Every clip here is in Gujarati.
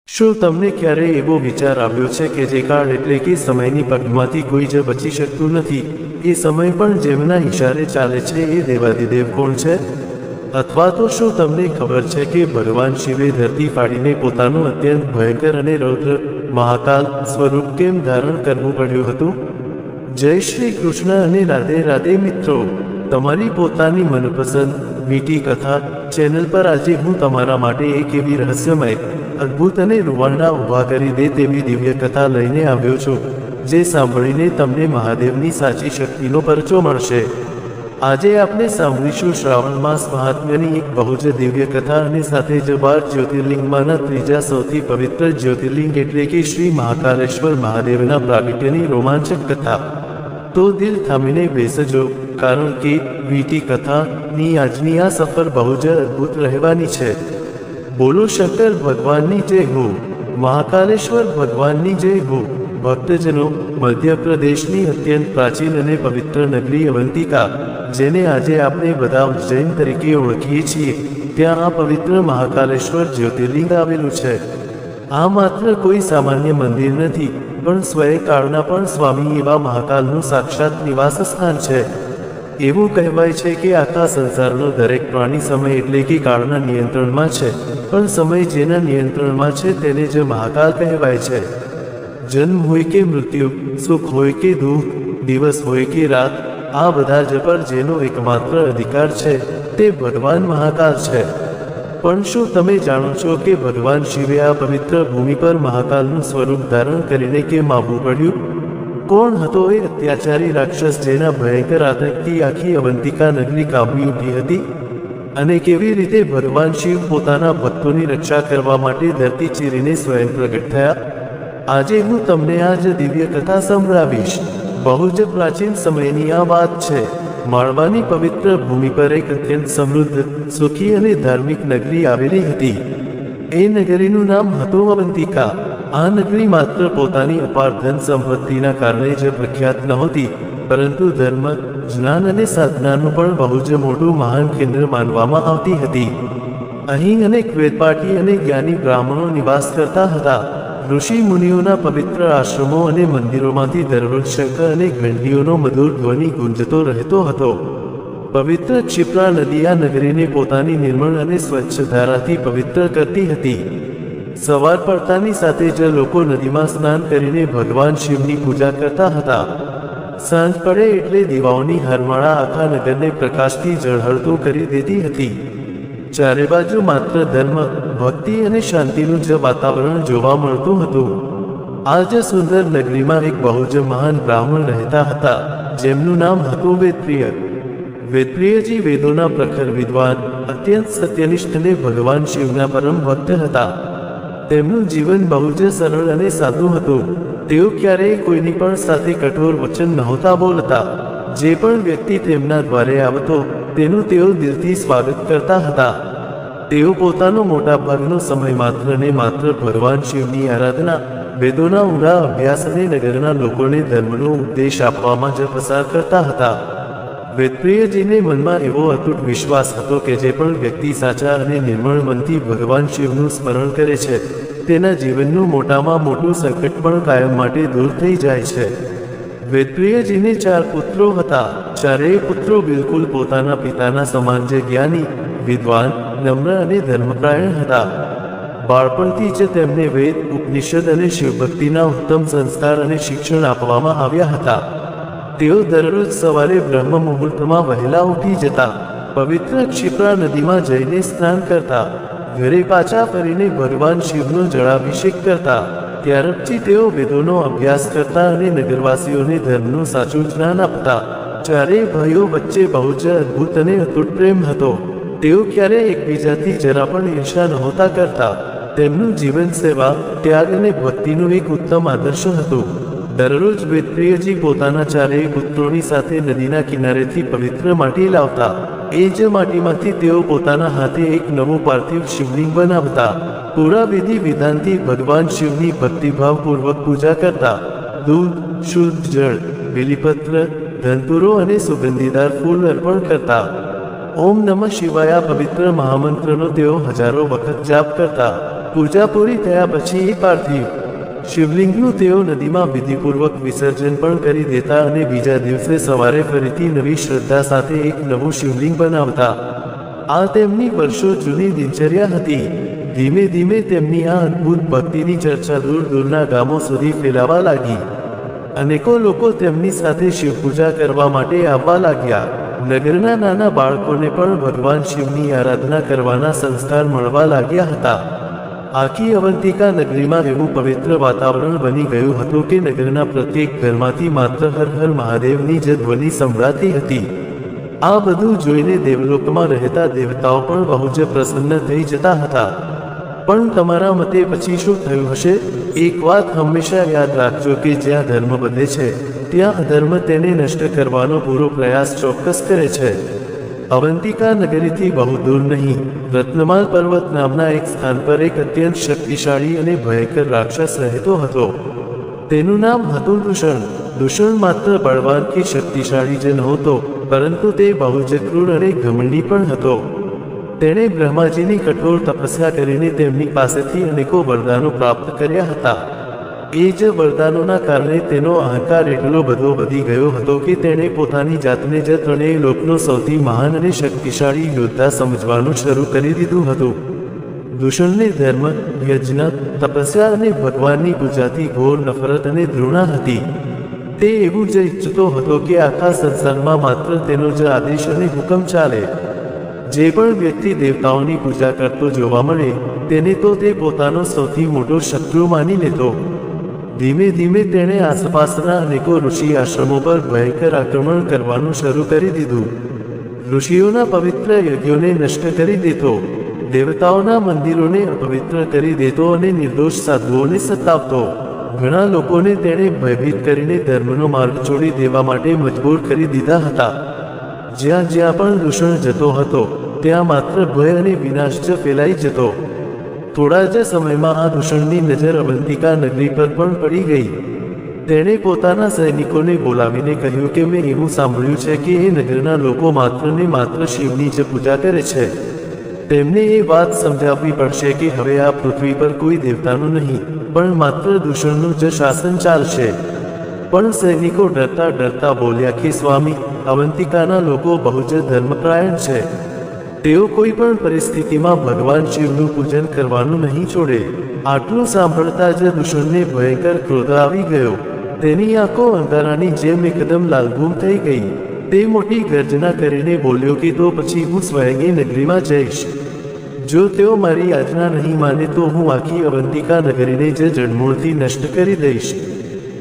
શું તમને ક્યારેય એવો વિચાર આવ્યો છે કે જે કાળ એટલે કે સમયની પગમાંથી કોઈ જ બચી શકતું નથી, એ સમય પણ જેમના ઇશારે ચાલે છે એ દેવાધિદેવ કોણ છે? અથવા તો શું તમને ખબર છે કે ભગવાન શિવે ધરતી ફાડીને પોતાનું અત્યંત ભયંકર અને રૌદ્ર મહાકાલ સ્વરૂપ કેમ ધારણ કરવું પડ્યું હતું? જય શ્રી કૃષ્ણ અને રાધે રાધે મિત્રો, તમારી પોતાની મનપસંદ મીઠી કથા ચેનલ પર આજે હું તમારા માટે એક એવી રહસ્યમય, અદ્ભુત અને રૂવાંડા ઊભા કરી દે તેવી દિવ્ય કથા લઈને આવ્યો છું, જે સાંભળીને તમને મહાદેવની સાચી શક્તિનો પરચો મળશે. આજે આપણે સાંભળીશું શ્રાવણ માસ મહાત્મ્યની એક બહુ જ દિવ્ય કથા અને સાથે જ 12 જ્યોતિર્લિંગમાંના ત્રીજા સૌથી પવિત્ર જ્યોતિર્લિંગ એટલે કે શ્રી મહાકાલેશ્વર મહાદેવના પ્રાગટ્યની રોમાંચક કથા. તો દિલ થામીને બેસજો, કારણ કે વીટી કથાની આજની આ સફર બહુ જ અદ્ભુત રહેવાની છે. બોલો શંકર ભગવાનની જય હો, મહાકાલેશ્વર ભગવાનની જય હો. ભક્તજનો, મધ્યપ્રદેશની અત્યંત પ્રાચીન અને પવિત્ર નગરી અવંતિકા, જેને આજે આપણે બધા ઉજ્જૈન તરીકે ઓળખીએ છીએ, ત્યાં આ પવિત્ર મહાકાલેશ્વર જ્યોતિર્લિંગ આવેલું છે. આ માત્ર કોઈ સામાન્ય મંદિર નથી, પણ સ્વયંકાળના પણ સ્વામી એવા મહાકાલનું સાક્ષાત નિવાસ સ્થાન છે. એવું કહેવાય છે કે આખા સંસારનો દરેક પ્રાણી સમય એટલે કે કાળના નિયંત્રણમાં છે, પણ સમય જેના નિયંત્રણમાં છે તેને જ મહાકાલ કહેવાય છે. જન્મ હોય કે મૃત્યુ, સુખ હોય કે દુઃખ, દિવસ હોય કે રાત, આ બધા જ પર જેનો એકમાત્ર અધિકાર છે તે ભગવાન મહાકાલ છે. પણ શું તમે જાણો છો કે ભગવાન શિવે આ પવિત્ર ભૂમિ પર મહાકાલનું સ્વરૂપ ધારણ કરીને કેમ આવવું પડ્યું? કોણ હતો એ અત્યાચારી રાક્ષસ જેના ભયંકર આતંકથી આખી અવંતિકા નગરી કાંપી ઉઠી હતી? અને કેવી રીતે ભગવાન શિવ પોતાના ભક્તોની રક્ષા કરવા માટે ધરતી ચીરીને સ્વયં પ્રગટ થયા? આજે હું તમને આ જ દિવ્ય કથા સંભળાવીશ. બહુ જ પ્રાચીન સમયની આ વાત છે. માળવાની પવિત્ર ભૂમિ પર એક અત્યંત સમૃદ્ધ, સુખી અને ધાર્મિક નગરી આવેલી હતી. એ નગરીનું નામ હતું અવંતિકા. આ નગરી માત્ર પોતાની અપાર ધન સંપત્તિના કારણે જ પ્રખ્યાત નહોતી, પરંતુ ધર્મ, જ્ઞાન અને સાધનાનું પણ બહુ જ મોટું મહાન કેન્દ્ર માનવામાં આવતી હતી. અહીં અનેક વેદપાઠી અને જ્ઞાની બ્રાહ્મણો નિવાસ કરતા હતા. ઋષિ મુનિઓના પવિત્ર આશ્રમો અને મંદિરોમાંથી દરરોજ શંખ અને ઘંટીઓનો મધુર ધ્વનિ ગુંજતો રહેતો હતો. પવિત્ર ક્ષિપ્રા નદી આ નગરીને પોતાની નિર્મળ અને સ્વચ્છ ધારાથી પવિત્ર કરતી હતી. સવાર પડતાની સાથે જ લોકો નદીમાં સ્નાન કરીને ભગવાન શિવની પૂજા કરતા હતા. સાંજ પડે એટલે દીવાઓની હારમાળા આખા નગરને પ્રકાશથી ઝળહળતું કરી દેતી હતી. ચારે બાજુ માત્ર ધર્મ, ભક્તિ અને શાંતિનું જ વાતાવરણ જોવા મળતું હતું. આ જ સુંદર નગરીમાં એક બહુ જ મહાન બ્રાહ્મણ રહેતા હતા, જેમનું નામ હતું વેદપ્રિય. વેદપ્રિયજી વેદોના પ્રખર વિદ્વાન, અત્યંત સત્યનિષ્ઠ અને ભગવાન શિવના પરમ ભક્ત હતા. તેમનું જીવન બહુ જ સરળ અને સાદું હતું. તેઓ ક્યારેય કોઈની પણ સાથે કઠોર વચન નહોતા બોલતા. જે પણ વ્યક્તિ તેમના દ્વારે આવતો, તેનું તેઓ દિલથી સ્વાગત કરતા હતા. તેઓ પોતાનો મોટાભાગનો સમય માત્ર ને માત્ર ભગવાન શિવની આરાધના, વેદોના ઊંડા અભ્યાસ અને નગરના લોકોને ધર્મનો ઉપદેશ આપવામાં જ પસાર કરતા હતા. વેદપ્રિયજીને મનમાં એવો અતૂટ વિશ્વાસ હતો કે જે પણ વ્યક્તિ સાચા અને નિર્મળ મનથી ભગવાન શિવનું સ્મરણ કરે છે, તેના જીવનનું મોટામાં મોટું સંકટ પણ કાયમ માટે દૂર થઈ જાય છે. વેદપ્રિયજીને 4 પુત્રો હતા. ચારેય પુત્રો બિલકુલ પોતાના પિતાના સમાન જ જ્ઞાની, વિદ્વાન, નમ્ર અને ધર્મપ્રાયણ હતા. બાળપણથી જ તેમને વેદ, ઉપનિષદ અને શિવભક્તિના ઉત્તમ સંસ્કાર અને શિક્ષણ આપવામાં આવ્યા હતા. તેઓ દરરોજ સવારે બ્રહ્મ મુહૂર્તમાં વહેલા ઉઠી જતા, પવિત્ર ક્ષિપ્રા નદીમાં જઈને સ્નાન કરતા, ઘરે પાછા ફરીને ભગવાન શિવનો જળાભિષેક કરતા. ત્યાર પછી તેઓ વેદોનો અભ્યાસ કરતા અને નગરવાસીઓને ધર્મનું સાચું જ્ઞાન આપતા. ચારેય ભાઈઓ વચ્ચે બહુ જ અદ્ભુત અને અતૂટ પ્રેમ હતો. તેઓ ક્યારેય એકબીજાથી જરા પણ ઈર્ષા નહોતા કરતા. તેમનું જીવન સેવા, ત્યાગ અને ભક્તિનું એક ઉત્તમ આદર્શ હતું. દરરોજ વેદપ્રિયજી પોતાના ચારેય પુત્રોની સાથે નદીના કિનારેથી પવિત્ર માટી લાવતા. એ જ માટીમાંથી તેઓ પોતાના હાથે એક નવું પાર્થિવ શિવલિંગ બનાવતા. પૂરા વિધિ વિધાનથી ભગવાન શિવની ભક્તિભાવપૂર્વક પૂજા કરતા. દૂધ, શુદ્ધ જળ, બિલીપત્ર, ધંતુરો અને સુગંધીદાર ફૂલ અર્પણ કરતા. ઓમ નમઃ શિવાય પવિત્ર મહામંત્રનો તેઓ હજારો વખત જાપ કરતા. પૂજા પૂરી થયા પછી એ પાર્થિવ શિવલિંગનું તેઓ નદીમાં વિધિપૂર્વક વિસર્જન પણ કરી દેતા અને બીજા દિવસે સવારે ફરીથી નવી શ્રદ્ધા સાથે એક નવું શિવલિંગ બનાવતા. આ તેમની વર્ષો જૂની દિનચર્યા હતી. ધીમે ધીમે તેમની આ અદ્ભુત ભક્તિની ચર્ચા દૂર દૂરના ગામો સુધી ફેલાવા લાગી. અનેકો લોકો તેમની સાથે શિવપૂજા કરવા માટે આવવા લાગ્યા. નગરના નાના બાળકોને પણ ભગવાન શિવની આરાધના કરવાના સંસ્કાર મળવા લાગ્યા હતા. આખી અવંતિકા નગરીમાં એવું પવિત્ર વાતાવરણ બની ગયું હતું કે નગરના પ્રત્યેક ઘરમાંથી માત્ર હર હર મહાદેવની જ ધ્વનિ સંભળાતી હતી. આ બધું જોઈને દેવલોકમાં રહેતા દેવતાઓ પણ બહુ જ પ્રસન્ન થઈ જતા હતા. પણ તમારા મતે પછી શું થયું હશે? એક વાત હંમેશા યાદ રાખજો કે જ્યાં ધર્મ વધે છે ત્યાં અધર્મ તેને નષ્ટ કરવાનો પૂરો પ્રયાસ ચોક્કસ કરે છે. અવંતિકા નગરીથી બહુ દૂર નહીં, રત્નમાલ પર્વત નામના એક સ્થાન પર એક અત્યંત શક્તિશાળી અને ભયંકર રાક્ષસ રહેતો હતો. તેનું નામ હતું દૂષણ. દૂષણ માત્ર બળવાન કે શક્તિશાળી જ નહોતો, પરંતુ તે બહુ જ ક્રૂર અને ઘમંડી પણ હતો. તેણે બ્રહ્માજીની કઠોર તપસ્યા કરીને તેમની પાસેથી અનેકો વરદાનો પ્રાપ્ત કર્યા હતા. એ જ વરદાનોના કારણે તેનો અહંકાર એટલો બધો વધી ગયો હતો કે તેણે પોતાની જાતને જ ત્રણેય લોકનો સૌથી મહાન અને શક્તિશાળી યોદ્ધા સમજવાનું શરૂ કરી દીધું હતું. દૂષણને ધર્મ, યજ્ઞ, તપસ્યા અને ભગવાનની પૂજાથી ઘોર નફરત અને ઘૃણા હતી. તે એવું જ ઈચ્છતો હતો કે આખા સંસારમાં માત્ર તેનો જ આદેશ અને હુકમ ચાલે. જે પણ વ્યક્તિ દેવતાઓની પૂજા કરતો જોવા મળે તેને તો તે પોતાનો સૌથી મોટો શત્રુ માની લેતો. ધીમે ધીમે તેણે આસપાસના અનેકો ઋષિ આશ્રમો પર ભયંકર આક્રમણ કરવાનું શરૂ કરી દીધું. ઋષિઓના પવિત્ર યજ્ઞોને નષ્ટ કરી દેતો, દેવતાઓના મંદિરોને અપવિત્ર કરી દેતો અને નિર્દોષ સાધુઓને સતાવતો. ઘણા લોકોને તેણે ભયભીત કરીને ધર્મનો માર્ગ છોડી દેવા માટે મજબૂર કરી દીધા હતા. જ્યાં જ્યાં પણ દૂષણ જતો હતો ત્યાં માત્ર ભય અને વિનાશ જ ફેલાઈ જતો. થોડા જ સમયમાં આ દૂષણની નજર અવંતિકા નગરી પર પણ પડી ગઈ. તેણે પોતાના સૈનિકોને બોલાવીને કહ્યું કે મેં એવું સાંભળ્યું છે કે એ નગરના લોકો માત્ર ને માત્ર શિવની જ પૂજા કરે છે. તેમને એ વાત સમજાવવી પડશે કે હવે આ પૃથ્વી પર કોઈ દેવતાનું નહીં પણ માત્ર દૂષણનું જ શાસન ચાલશે. પણ સૈનિકો ડરતા ડરતા બોલ્યા કે સ્વામી, અવંતિકાના લોકો બહુ જ ધર્મપ્રાયણ છે. તેઓ કોઈ પણ પરિસ્થિતિમાં ભગવાન શિવનું પૂજન કરવાનું નહીં છોડે. આટલું સાંભળતા જ દૂષણને ભયંકર ક્રોધ આવી ગયો. તેની આંખો અંધારાની જેમ એકદમ લાલઘૂમ થઈ ગઈ. તે મોટી ગર્જના કરીને બોલ્યો કે તો પછી હું સ્વયં એ નગરીમાં જઈશ. જો તેઓ મારી આજ્ઞા નહીં માને તો હું આખી અવંતિકા નગરીને જ જડમૂળથી નષ્ટ કરી દઈશ.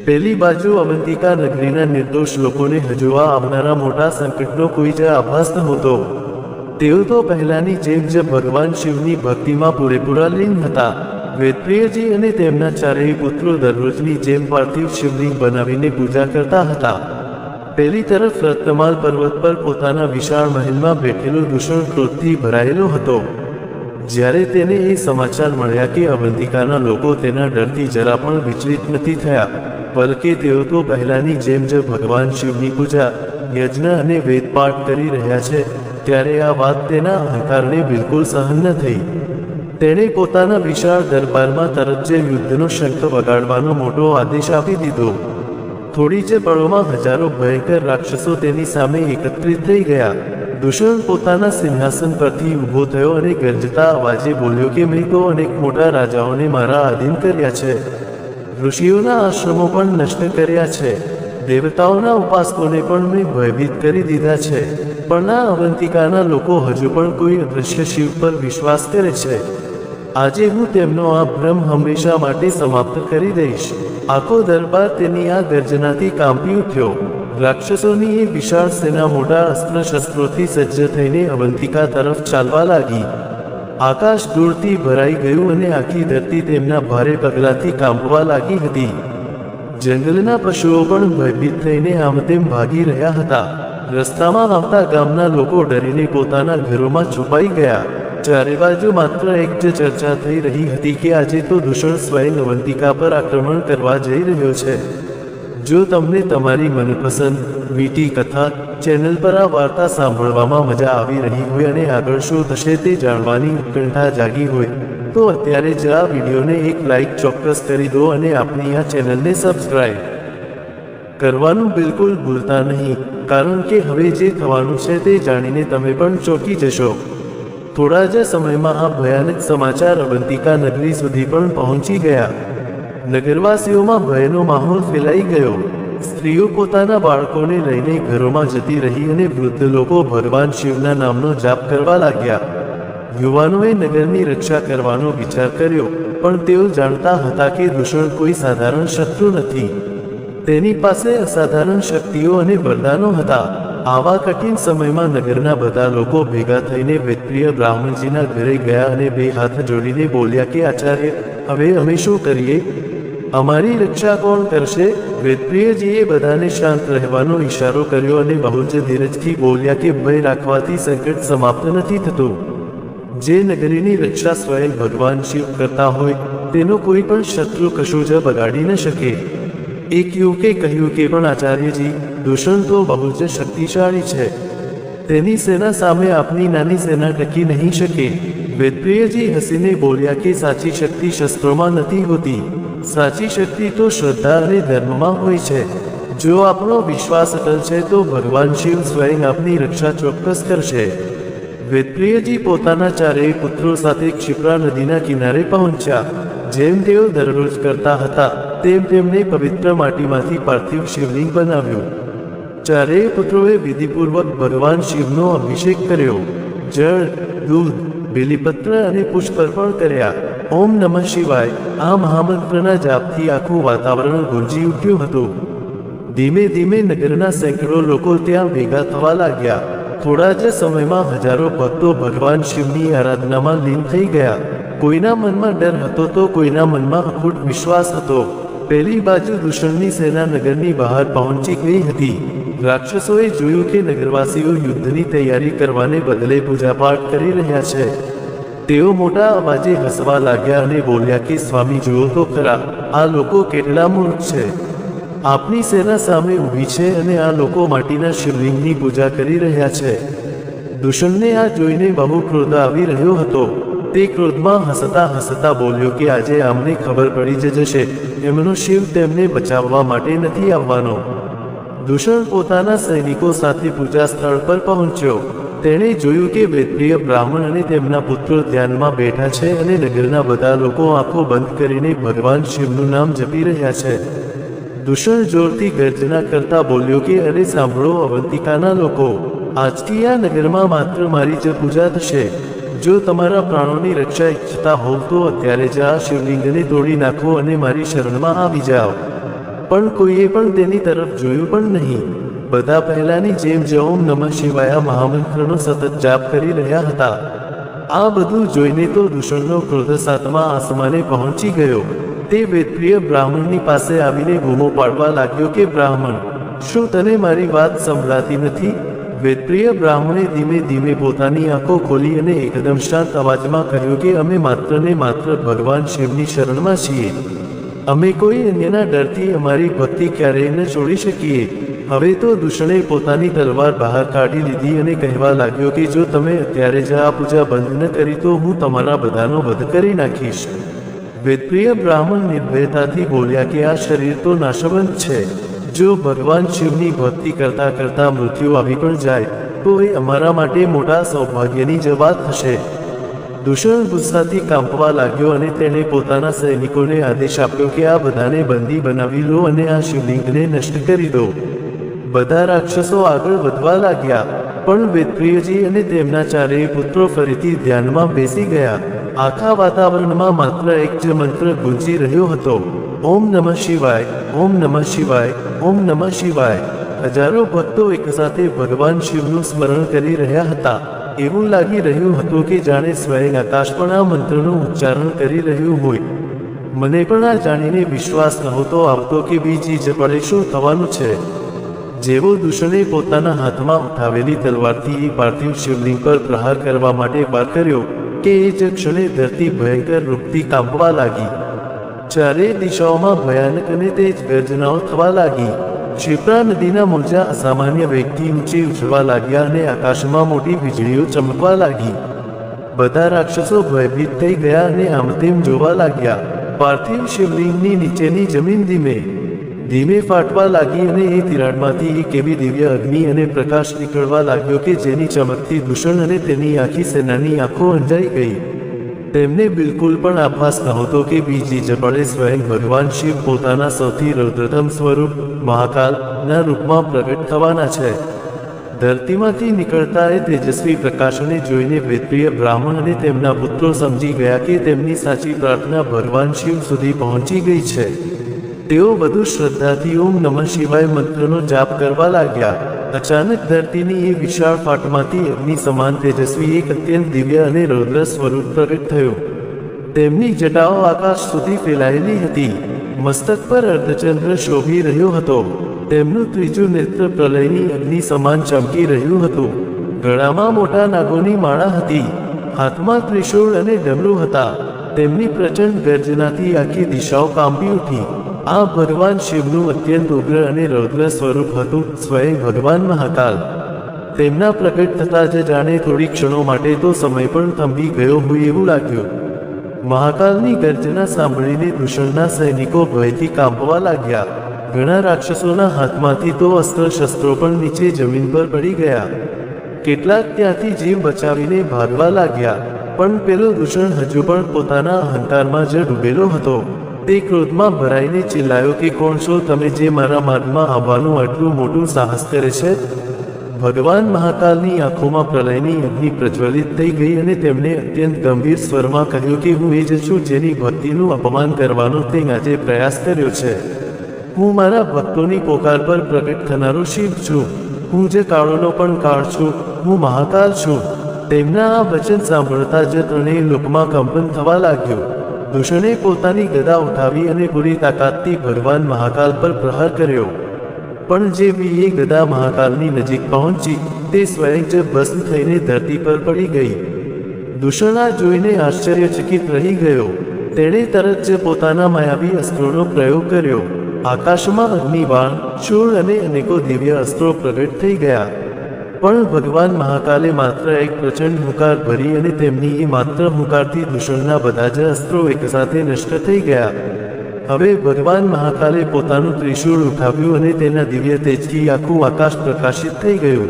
પેલી બાજુ અવંતિકા નગરીના નિર્દોષ લોકોને હજુ આવનારા મોટા સંકટનો કોઈ જ આભાસ નહોતો. તેઓ તો પહેલાની જેમ જ ભગવાન શિવની ભક્તિમાં પૂરેપૂરા લીન હતા. વેદપ્રિયજી અને તેમના ચારેય પુત્રો દરરોજની જેમ પાર્થિવ શિવલિંગ બનાવીને પૂજા કરતા હતા. પેલી તરફ રત્નમાલ પર્વત પર પોતાના વિશાળ મહેલમાં બેઠેલો દૂષણ ક્રોધથી ભરાયેલો હતો. જ્યારે તેને એ સમાચાર મળ્યા કે અવંતિકાના લોકો તેના ડરથી જરા પણ વિચલિત નથી થયા, બલકે તેઓ તો પહેલાની જેમ જ ભગવાન શિવની પૂજા, યજ્ઞ અને વેદપાઠ કરી રહ્યા છે, ત્યારે આ વાત તેના અહંકારને બિલકુલ સહન ન થઈ. તેણે પોતાના વિશાળ દરબારમાં તરત જ યુદ્ધનો શંખ વગાડવાનો મોટો આદેશ આપી દીધો. થોડી જ પળોમાં હજારો ભયંકર રાક્ષસો તેની સામે એકત્રિત થઈ ગયા. દૂષણ પોતાના સિંહાસન પરથી ઊભો થયો અને ગરજતા અવાજે બોલ્યો કે મેં તો અનેક મોટા રાજાઓને મારા આધીન કર્યા છે, ઋષિઓના આશ્રમો પણ નષ્ટ કર્યા છે, દેવતાઓના ઉપાસકોને પણ મેં ભયભીત કરી દીધા છે, પણ આ અવંતિકાના લોકો હજુ પણ કોઈ અદૃશ્ય શિવ પર વિશ્વાસ કરે છે. આજે હું તેમનો આ ભ્રમ હંમેશા માટે સમાપ્ત કરી દઈશ. આખો દરબાર તેની આ ગર્જનાથી કાંપી ઉઠ્યો. રાક્ષસોની એ વિશાળ સેના મોટા અસ્ત્ર શસ્ત્રોથી સજ્જ થઈને અવંતિકા તરફ ચાલવા લાગી. આકાશ ધૂળથી ભરાઈ ગયું અને આખી ધરતી તેમના ભારે પગલાથી કાંપવા લાગી હતી. જંગલના પશુઓ પણ ભયભીત થઈને આમતેમ ભાગી રહ્યા હતા. રસ્તામાં આવતા ગામના લોકો ડરીને પોતાના ઘરોમાં છુપાઈ ગયા. ચારે બાજુ માત્ર એક જ ચર્ચા થઈ રહી હતી કે આજે તો દૂષણ સ્વયં અવંતિકા પર આક્રમણ કરવા જઈ રહ્યો છે. જો તમને તમારી મનપસંદ વીટી કથા ચેનલ પર આ વાર્તા સાંભળવામાં મજા આવી રહી હોય અને આગળ શું થશે તે જાણવાની ઉત્કંઠા જાગી હોય તો અત્યારે જ આ વિડીયોને એક લાઈક ચોક્કસ કરી દો અને આપણી આ ચેનલને સબસ્ક્રાઈબ કરવાનું બિલકુલ ભૂલતા નહીં, કારણ કે હવે જે થવાનું છે તે જાણીને તમે પણ ચોંકી જશો. થોડા જ સમયમાં આ ભયાનક સમાચાર અવંતિકા નગરી સુધી પણ પહોંચી ગયા. નગરવાસીઓમાં ભયનો માહોલ ફેલાઈ ગયો. સ્ત્રીઓ પોતાના બાળકોને લઈને ઘરોમાં જતી રહી અને વૃદ્ધ લોકો ભગવાન શિવના નામનો જાપ કરવા લાગ્યા. યુવાનોએ નગરની રક્ષા કરવાનો વિચાર કર્યો, પણ તેઓ જાણતા હતા કે દૂષણ કોઈ સાધારણ શત્રુ નથી. તેની પાસે અસાધારણ શક્તિઓ અને વરદાનો હતા. આવા કઠિન સમયમાં નગરના બધા લોકો ભેગા થઈને વેદપ્રિય બ્રાહ્મણજીના ઘરે ગયા અને બે હાથ જોડીને બોલ્યા કે આચાર્ય, હવે અમે શું કરીએ? અમારી રક્ષા કોણ કરશે? વેદપ્રિયજીએ બધાને શાંત રહેવાનો ઈશારો કર્યો અને બહુ જ ધીરજથી બોલ્યા કે ભય રાખવાથી સંકટ સમાપ્ત નથી થતું. જે નગરીની રક્ષા સ્વયં ભગવાન શિવ કરતા હોય તેનો કોઈ પણ શત્રુ કશું જ બગાડી ન શકે. એક યુવકે કહ્યું કે પણ આચાર્યજી, દૂષણ તો બહુ જ શક્તિશાળી છે. તેની સેના સામે આપની નાની સેના ટકી નહીં શકે. વેદપ્રિયજી હસીને બોલ્યા કે સાચી શક્તિ શસ્ત્રોમાં નથી હોતી. સાચી શક્તિ તો શ્રદ્ધા અને ધર્મમાં હોય છે. જો આપણો વિશ્વાસ અટલ છે તો ભગવાન શિવ સ્વયં આપની રક્ષા ચોક્કસ કરશે. વેદપ્રિયજી પોતાના ચારેય પુત્રો સાથે ક્ષિપ્રા નદીના કિનારે પહોંચ્યા. જેમ તેઓ દરરોજ કરતા હતા તેમ તેમણે પવિત્ર માટીમાંથી પાર્થિવ શિવલિંગ બનાવ્યું. ચારેય પુત્રોએ વિધિપૂર્વક ભગવાન શિવનો અભિષેક કર્યો. જળ, દૂધ, બેલીપત્ર અને પુષ્પ અર્પણ કર્યા. ઓમ નમઃ શિવાય આ મહામંત્રના જાપથી આખું વાતાવરણ ગુંજી ઉઠ્યું હતું. ધીમે ધીમે નગરના સેંકડો લોકો ત્યાં ભેગા થવા લાગ્યા. થોડા જ સમયમાં હજારો ભક્તો ભગવાન શિવની આરાધનામાં લીન થઈ ગયા. કોઈના મનમાં ડર હતો તો કોઈના મનમાં અખૂટ વિશ્વાસ હતો. પહેલી બાજુ દૂષણની સેના નગરની બહાર પહોંચી ગઈ હતી. રાક્ષસોએ જોયું કે નગરવાસીઓ યુદ્ધની તૈયારી કરવાને બદલે પૂજાપાઠ કરી રહ્યા છે. તેઓ મોટા અવાજે હસવા લાગ્યા અને બોલ્યા કે સ્વામી, જુઓ તો ખરા, આ લોકો કેટલા મૂર્ખ છે. આપની સેના સામે ઊભી છે અને આ લોકો માટીના શિવલિંગની પૂજા કરી રહ્યા છે. દૂષણને આ જોઈને બહુ ક્રોધ આવી રહ્યો હતો. તે ક્રોધમાં હસતા હસતા બોલ્યો કે આજે અમને ખબર પડી જ જશે, એમનો શિવ તેમને બચાવવા માટે નથી આવવાનો. દૂષણ પોતાના સૈનિકો સાથે પૂજા સ્થળ પર પહોંચ્યો. તેણે જોયું કે વેદપ્રિય બ્રાહ્મણ અને તેમના પુત્રો ધ્યાનમાં બેઠા છે અને નગરના બધા લોકો આંખો બંધ કરીને ભગવાન શિવનું નામ જપી રહ્યા છે. દૂષણ જોરથી ગર્જના કરતા બોલ્યો કે અરે સાંભળો અવંતિકાના લોકો, આજથી આ નગરમાં માત્ર મારી જ પૂજા થશે. જો તમારા પ્રાણોની રક્ષા ઈચ્છતા હોવ તો અત્યારે જ આ શિવલિંગને તોડી નાખો અને મારી શરણમાં આવી જાઓ. પણ કોઈએ પણ તેની તરફ જોયું પણ નહીં. બધા પહેલાની જેમ જ ઓમ નમઃ શિવાય મહામંત્રનો સતત જાપ કરી રહ્યા હતા. આ બધું જોઈને તો દૂષણનો ક્રોધ સાતમા આસમાને પહોંચી ગયો. તે વેદપ્રિય બ્રાહ્મણની પાસે આવીને બૂમો પાડવા લાગ્યો કે બ્રાહ્મણ, શું તને મારી વાત સંભળાતી નથી? વેદપ્રિય બ્રાહ્મણે ધીમે ધીમે પોતાની આંખો ખોલી અને એકદમ શાંત અવાજમાં કહ્યું કે અમે માત્ર ને માત્ર ભગવાન શિવની શરણમાં છીએ. અમે કોઈ અન્યના ડરથી અમારી ભક્તિ ક્યારેય ન છોડી શકીએ. હવે તો દૂષણે પોતાની તલવાર બહાર કાઢી લીધી અને કહેવા લાગ્યો કે જો તમે અત્યારે જ આ પૂજા બંધ ન કરી તો હું તમારા બધાનો વધ કરી નાખીશ. વેદપ્રિય બ્રાહ્મણ નિર્ભયતાથી બોલ્યા કે આ શરીર તો નાશવંત છે. જો ભગવાન શિવની ભક્તિ કરતા કરતા મૃત્યુ આવી પણ જાય તો એ અમારા માટે મોટા સૌભાગ્યની જ વાત થશે. દૂષણ ગુસ્સાથી કાંપવા લાગ્યો અને તેણે પોતાના સૈનિકોને આદેશ આપ્યો કે આ બધાને બંદી બનાવી લો અને આ શિવલિંગને નષ્ટ કરી દો. બધા રાક્ષસો આગળ વધવા લાગ્યા, પણ વેદપ્રિયજી અને તેમના ચારેય પુત્રો ફરીથી ધ્યાનમાં બેસી ગયા. આખા વાતાવરણમાં માત્ર એક જ મંત્ર ગુંજી રહ્યો હતો, ઓમ નમઃ શિવાય, ઓમ નમઃ શિવાય, ઓમ નમઃ શિવાય. હજારો ભક્તો એકસાથે ભગવાન શિવનું સ્મરણ કરી રહ્યા હતા. એવું લાગી રહ્યું હતું કે જાણે સ્વયં આકાશ પણ આ મંત્રનું ઉચ્ચારણ કરી રહ્યું હોય. મને પણ આ જાણીને વિશ્વાસ નહોતો આવતો કે બીજી જ પળે શું થવાનું છે. જેવો દૂષણે પોતાના હાથમાં ઉઠાવેલી તલવારથી પાર્થિવ શિવલિંગ પર પ્રહાર કરવા માટે વાર કર્યો કે એ જ ક્ષણે ધરતી ભયંકર રૂપથી કાંપવા લાગી. ચારે દિશાઓમાં ભયાનક અને તેજ ગર્જનાઓ થવા લાગી. ક્ષિપ્રા નદીના મોજા અસામાન્ય વેગથી ઊંચે ઉછળવા લાગ્યા અને આકાશમાં મોટી વીજળીઓ ચમકવા લાગી. બધા રાક્ષસો ભયભીત થઈ ગયા અને આમ તેમ જોવા લાગ્યા. પાર્થિવ શિવલિંગની નીચેની જમીન ધીમે ધીમે ફાટવા લાગી અને એ તિરાડમાંથી એક એવી દિવ્ય અગ્નિ અને પ્રકાશ નીકળવા લાગ્યો કે જેની ચમકથી દૂષણ અને તેની આખી સેનાની આંખો અંજાઈ ગઈ. તેમને બિલકુલ પણ આભાસ નહોતો કે બીજી જપડે સ્વયં ભગવાન શિવ પોતાના સૌથી રૌદ્રતમ સ્વરૂપ મહાકાલના રૂપમાં પ્રગટ થવાના છે. ધરતીમાંથી નીકળતા એ તેજસ્વી પ્રકાશને જોઈને વેદપ્રિય બ્રાહ્મણ અને તેમના પુત્રો સમજી ગયા કે તેમની સાચી પ્રાર્થના ભગવાન શિવ સુધી પહોંચી ગઈ છે. તેઓ વધુ શ્રદ્ધાથી ઓમ નમઃ શિવાય મંત્રનો જાપ કરવા લાગ્યા. અચાનક ધરતીની એ વિશાળ ફાટમાંથી અગ્નિ સમાન તેજસ્વી એક અત્યંત દિવ્ય અને રૌદ્ર સ્વરૂપ પ્રગટ થયું. તેમની જટાઓ આકાશ સુધી ફેલાયેલી હતી. મસ્તક પર અર્ધચંદ્ર શોભી રહ્યો હતો. તેમનું ત્રીજું નેત્ર પ્રલયની અગ્નિ સમાન ચમકી રહ્યું હતું. ગળામાં મોટા નાગોની માળા હતી. હાથમાં ત્રિશૂળ અને ડમરું હતા. તેમની પ્રચંડ ગર્જનાથી આખી દિશાઓ કાંપી ઉઠી. આ ભગવાન શિવનું અત્યંત ઉગ્ર અને રૌદ્ર સ્વરૂપ હતું, સ્વયં ભગવાન મહાકાલ. તેમના પ્રગટ થતાં જ જાણે થોડી ક્ષણો માટે તો સમય પણ થંભી ગયો હોય એવું લાગ્યું. મહાકાલની ગર્જના સાંભળીને દૂષણના સૈનિકો ભયથી કાંપવા લાગ્યા. ઘણા રાક્ષસોના હાથમાંથી તો અસ્ત્ર શસ્ત્રો પણ નીચે જમીન પર પડી ગયા. કેટલાક ત્યાંથી જીવ બચાવીને ભાગવા લાગ્યા. પણ પેલો દૂષણ હજુ પણ પોતાના અહંકારમાં જ ડૂબેલો હતો. તે ક્રોધમાં ભરાઈને ચિલ્લાયો કે કોણ છો તમે જે મારા માર્ગમાં આવવાનું આટલું મોટું સાહસ કરે છે? ભગવાન મહાકાલની આંખોમાં પ્રલયની અગ્નિ પ્રજ્વલિત થઈ ગઈ અને તેમણે અત્યંત ગંભીર સ્વરમાં કહ્યું કે હું એ જ છું જેની ભક્તિનું અપમાન કરવાનો તે આજે પ્રયાસ કર્યો છે. હું મારા ભક્તોની પોકાર પર પ્રગટ થનારો શિવ છું. હું જે કાળોનો પણ કાળ છું. હું મહાકાલ છું. તેમના આ વચન સાંભળતા જ ત્રણેય લોકમાં કંપન થવા લાગ્યું. દૂષણે પોતાની ગદા ઉઠાવી અને પૂરી તાકાતથી ભગવાન મહાકાલ પર પ્રહાર કર્યો. પણ જેવી એ ગદા મહાકાલની નજીક પહોંચી તે સ્વયં જ ભસ્મ થઈને ધરતી પર પડી ગઈ. દૂષણ આ જોઈને આશ્ચર્યચકિત રહી ગયો. તેણે તરત જ પોતાના માયાવી અસ્ત્રોનો પ્રયોગ કર્યો. આકાશમાં અગ્નિબાણ, શૂળ અને અનેકો દિવ્ય અસ્ત્રો પ્રગટ થઈ ગયા. પણ ભગવાન મહાકાલે માત્ર એક પ્રચંડ હુંકાર ભરી અને તેમની એ માત્ર હુંકારથી દૂષણના બધા જ અસ્ત્રો એકસાથે નષ્ટ થઈ ગયા. હવે ભગવાન મહાકાલે પોતાનું ત્રિશૂળ ઉઠાવ્યું અને તેના દિવ્ય તેજથી આખું આકાશ પ્રકાશિત થઈ ગયું.